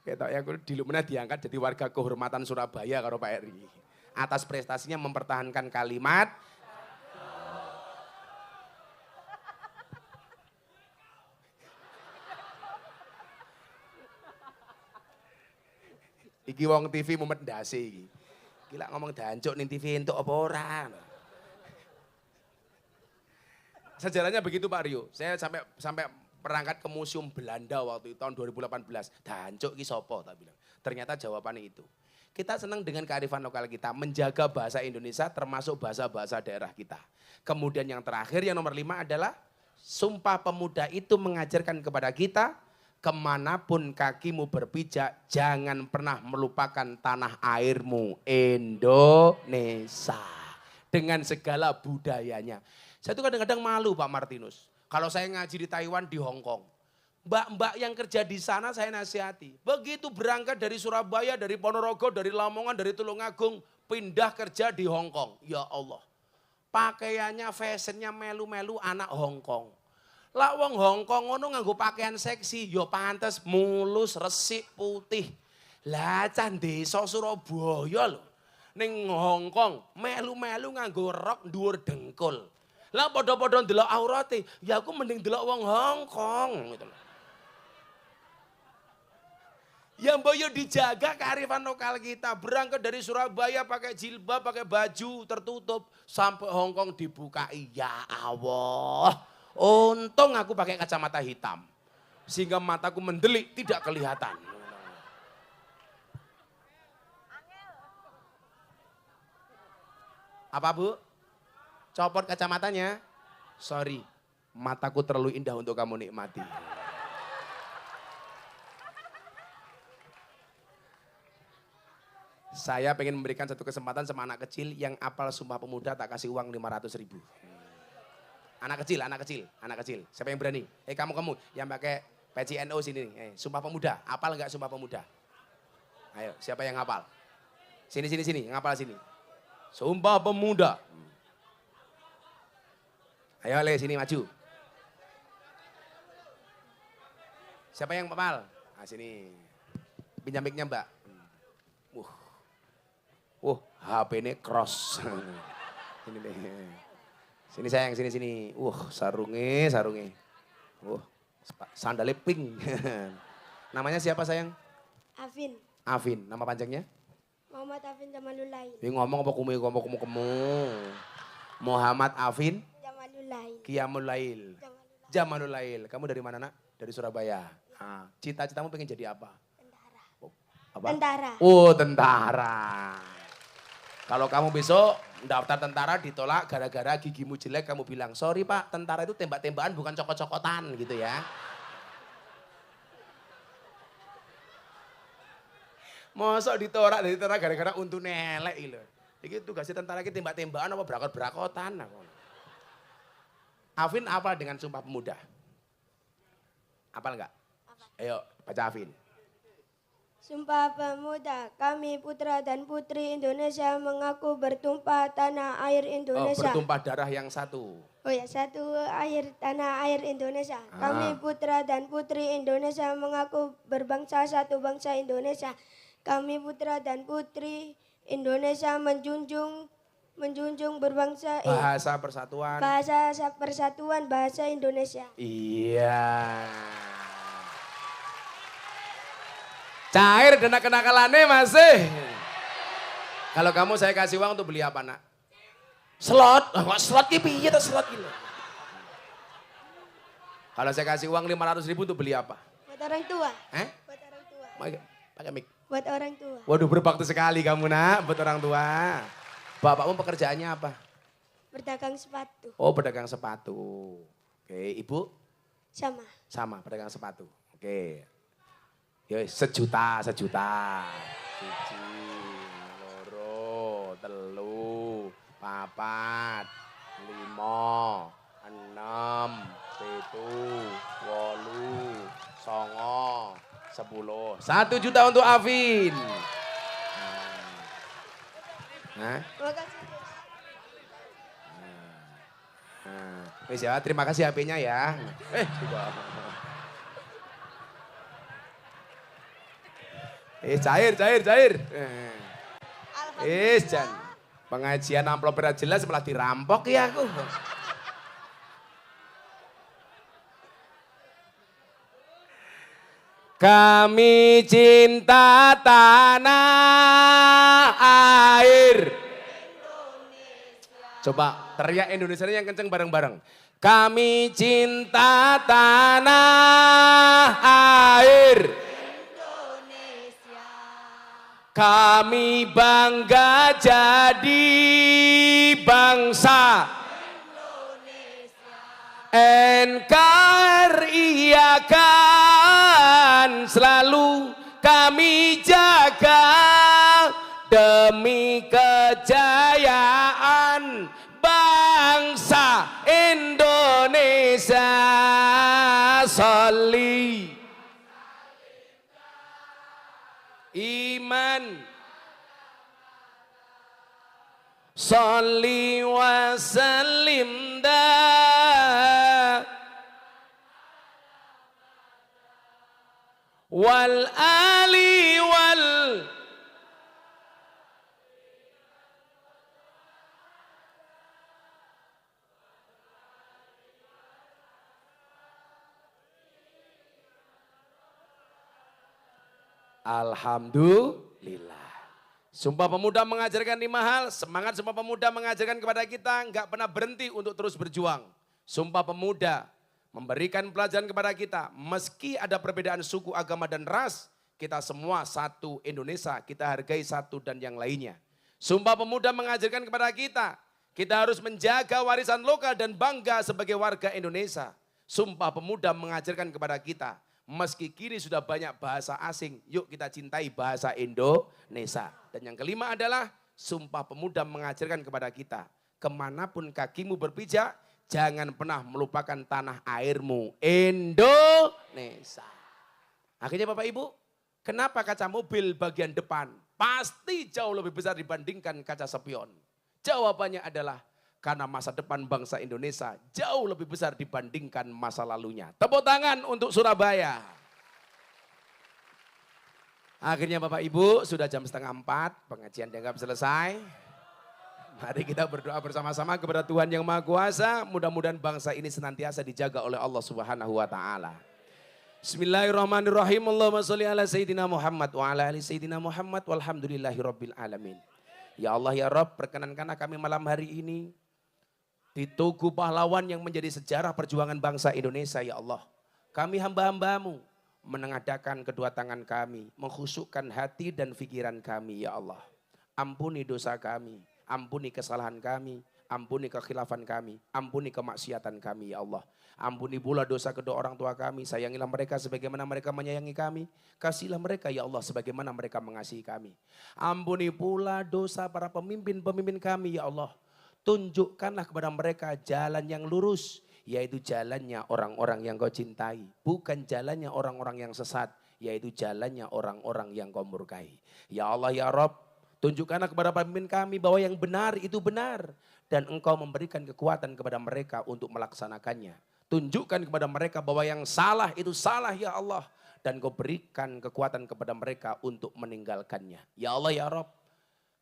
Ketok ya di Lumena diangkat jadi warga kehormatan Surabaya karo Pak Eri. Atas prestasinya mempertahankan kalimat iki wong TV mumet ndase iki. Gila ngomong Dancuk ning TV entuk apa ora. Sejarahnya begitu Pak Rio. Saya sampai berangkat ke Museum Belanda waktu itu tahun 2018. Dancuk iki sapa tak bilang. Ternyata jawabannya itu. Kita senang dengan kearifan lokal kita, menjaga bahasa Indonesia termasuk bahasa-bahasa daerah kita. Kemudian yang terakhir yang nomor 5 adalah Sumpah Pemuda itu mengajarkan kepada kita kemanapun kakimu berpijak, jangan pernah melupakan tanah airmu Indonesia. Dengan segala budayanya. Saya tuh kadang-kadang malu Pak Martinus. Kalau saya ngaji di Taiwan, di Hong Kong. Mbak-mbak yang kerja di sana saya nasihati. Begitu berangkat dari Surabaya, dari Ponorogo, dari Lamongan, dari Tulungagung. Pindah kerja di Hong Kong. Ya Allah. Pakaiannya, fashionnya melu-melu anak Hong Kong. Lah wong Hongkong ngono nganggo pakaian seksi, ya pantes mulus, resik, putih. Lah cah desa Surabaya lho. Ning Hongkong melu-melu nganggo rok dhuwur dengkul. Lah padha-padha ndelok aurate, ya aku mending ndelok wong Hongkong gitu lho. Ya mbok yo dijaga kearifan lokal kita. Berangkat dari Surabaya pakai jilbab, pakai baju tertutup sampai Hongkong dibukai. Ya Allah. Untung aku pakai kacamata hitam. Sehingga mataku mendelik, tidak kelihatan. Apa Bu? Copot kacamatanya? Sorry, mataku terlalu indah untuk kamu nikmati. Saya pengen memberikan satu kesempatan sama anak kecil yang apal Sumpah Pemuda tak kasih uang 500.000. Anak kecil. Siapa yang berani? Kamu yang pakai peci NU sini nih. Sumpah Pemuda, hafal enggak Sumpah Pemuda? Ayo, siapa yang hafal? Sini, ngapal sini. Sumpah Pemuda. Ayo Le, sini maju. Siapa yang pepal? Nah sini. Pinjam mic-nya Mbak. HP ini cross. Sini deh. Sini sayang, sini. Sarunge. Sandalnya pink. Namanya siapa sayang? Afin. Nama panjangnya? Muhammad Afin Jamalulail. Ini ngomong apa kemu. Muhammad Afin Jamalulail. Qiyamul Jamalulail. Kamu dari mana nak? Dari Surabaya. Nah, cita-citamu pengen jadi apa? Tentara. Apa? Tentara. Oh tentara. Kalau kamu besok daftar tentara ditolak gara-gara gigimu jelek, kamu bilang, sorry pak, tentara itu tembak-tembakan bukan cokot-cokotan gitu ya. Masa ditolak dari tentara gara-gara untu nelek gitu. Iki tugasnya tentara iki tembak-tembakan apa berakot-berakotan. Afin apa dengan Sumpah Pemuda? Apal enggak? Ayo baca Afin. Sumpah Pemuda, kami putra dan putri Indonesia mengaku bertumpah tanah air Indonesia. Bertumpah darah yang satu. Oh ya, tanah air Indonesia. Kami putra dan putri Indonesia mengaku berbangsa satu bangsa Indonesia. Kami putra dan putri Indonesia menjunjung berbangsa Bahasa persatuan. Bahasa persatuan bahasa Indonesia. Iya. Cair dan kenakalannya masih. Kalau kamu saya kasih uang untuk beli apa nak? Slot. Kok slot ki piye to slot ki? Kalau saya kasih uang 500.000 untuk beli apa? Buat orang tua. Buat orang tua. Pakai mic. Buat orang tua. Waduh berbakti sekali kamu nak buat orang tua. Bapakmu pekerjaannya apa? Berdagang sepatu. Oh pedagang sepatu. Oke, ibu? Sama. Pedagang sepatu. Oke. Ya sejuta. 1, 2, 3, 4, 5, 6, 7, 8, 9, 10. 1 juta untuk Afin. Terima kasih. Wis ya, terima kasih HP-nya ya. Cair. Jan. Pengajian amplop berat jelas malah dirampok ya aku. Kami cinta tanah air. Coba teriak Indonesia yang kenceng bareng-bareng. Kami cinta tanah air. Kami bangga jadi bangsa Indonesia. NKRI akan selalu kami jaga demi kejayaan bangsa Indonesia. Sholli iman sholli wa sallim wal ali wal Alhamdulillah. Sumpah Pemuda mengajarkan 5 hal. Semangat Sumpah Pemuda mengajarkan kepada kita nggak pernah berhenti untuk terus berjuang. Sumpah Pemuda memberikan pelajaran kepada kita. Meski ada perbedaan suku, agama, dan ras, kita semua satu Indonesia. Kita hargai satu dan yang lainnya. Sumpah Pemuda mengajarkan kepada kita harus menjaga warisan lokal dan bangga sebagai warga Indonesia. Sumpah Pemuda mengajarkan kepada kita, meski kini sudah banyak bahasa asing, yuk kita cintai bahasa Indonesia. Dan yang kelima adalah Sumpah Pemuda mengajarkan kepada kita, kemanapun kakimu berpijak, jangan pernah melupakan tanah airmu, Indonesia. Akhirnya Bapak Ibu, kenapa kaca mobil bagian depan pasti jauh lebih besar dibandingkan kaca spion? Jawabannya adalah karena masa depan bangsa Indonesia jauh lebih besar dibandingkan masa lalunya. Tepuk tangan untuk Surabaya. Akhirnya Bapak Ibu sudah jam 3:30, pengajian dianggap selesai. Mari kita berdoa bersama-sama kepada Tuhan yang Maha Kuasa. Mudah-mudahan bangsa ini senantiasa dijaga oleh Allah Subhanahu wa Ta'ala. Bismillahirrahmanirrahim. Allahumma sholli ala Sayyidina Muhammad wa ala ali Sayyidina Muhammad walhamdulillahi rabbil alamin. Ya Allah ya Rabb, perkenankanlah kami malam hari ini di Tugu Pahlawan yang menjadi sejarah perjuangan bangsa Indonesia ya Allah. Kami hamba-hambamu menengadakan kedua tangan kami, mengkhusukkan hati dan pikiran kami ya Allah. Ampuni dosa kami, ampuni kesalahan kami, ampuni kekhilafan kami, ampuni kemaksiatan kami ya Allah. Ampuni pula dosa kedua orang tua kami, sayangilah mereka sebagaimana mereka menyayangi kami. Kasihlah mereka ya Allah sebagaimana mereka mengasihi kami. Ampuni pula dosa para pemimpin-pemimpin kami ya Allah. Tunjukkanlah kepada mereka jalan yang lurus, yaitu jalannya orang-orang yang kau cintai. Bukan jalannya orang-orang yang sesat, yaitu jalannya orang-orang yang kau murkai. Ya Allah ya Rabb, tunjukkanlah kepada pemimpin kami bahwa yang benar itu benar. Dan engkau memberikan kekuatan kepada mereka untuk melaksanakannya. Tunjukkan kepada mereka bahwa yang salah itu salah ya Allah. Dan kau berikan kekuatan kepada mereka untuk meninggalkannya. Ya Allah ya Rabb,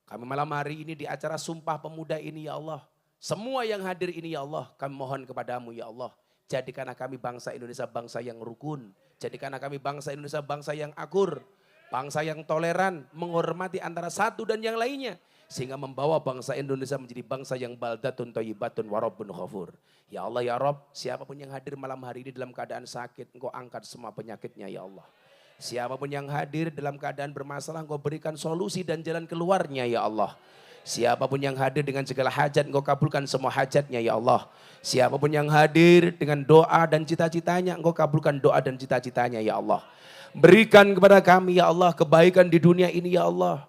kami malam hari ini di acara Sumpah Pemuda ini ya Allah. Semua yang hadir ini ya Allah, kami mohon kepadamu ya Allah. Jadikanlah kami bangsa Indonesia bangsa yang rukun. Jadikanlah kami bangsa Indonesia bangsa yang akur. Bangsa yang toleran, menghormati antara satu dan yang lainnya. Sehingga membawa bangsa Indonesia menjadi bangsa yang baldatun thayyibatun wa rabbun ghafur. Ya Allah ya Rabb, siapapun yang hadir malam hari ini dalam keadaan sakit, engkau angkat semua penyakitnya ya Allah. Siapapun yang hadir dalam keadaan bermasalah, engkau berikan solusi dan jalan keluarnya ya Allah. Siapapun yang hadir dengan segala hajat, engkau kabulkan semua hajatnya ya Allah. Siapapun yang hadir dengan doa dan cita-citanya, engkau kabulkan doa dan cita-citanya ya Allah. Berikan kepada kami ya Allah kebaikan di dunia ini ya Allah.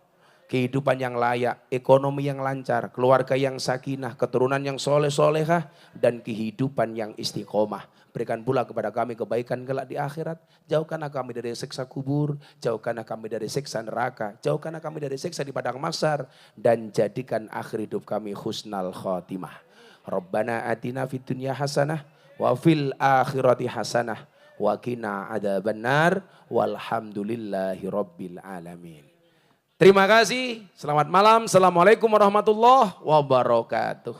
Kehidupan yang layak, ekonomi yang lancar, keluarga yang sakinah, keturunan yang soleh-solehah, dan kehidupan yang istiqomah. Berikan pula kepada kami kebaikan kelak di akhirat. Jauhkanlah kami dari siksa kubur, jauhkanlah kami dari siksa neraka, jauhkanlah kami dari siksa di padang mahsyar, dan jadikan akhir hidup kami husnal khotimah. Rabbana atina fid dunya hasanah, wa fil akhirati hasanah, wa qina adzabannar, walhamdulillahi rabbil alamin. Terima kasih, selamat malam, assalamualaikum warahmatullahi wabarakatuh.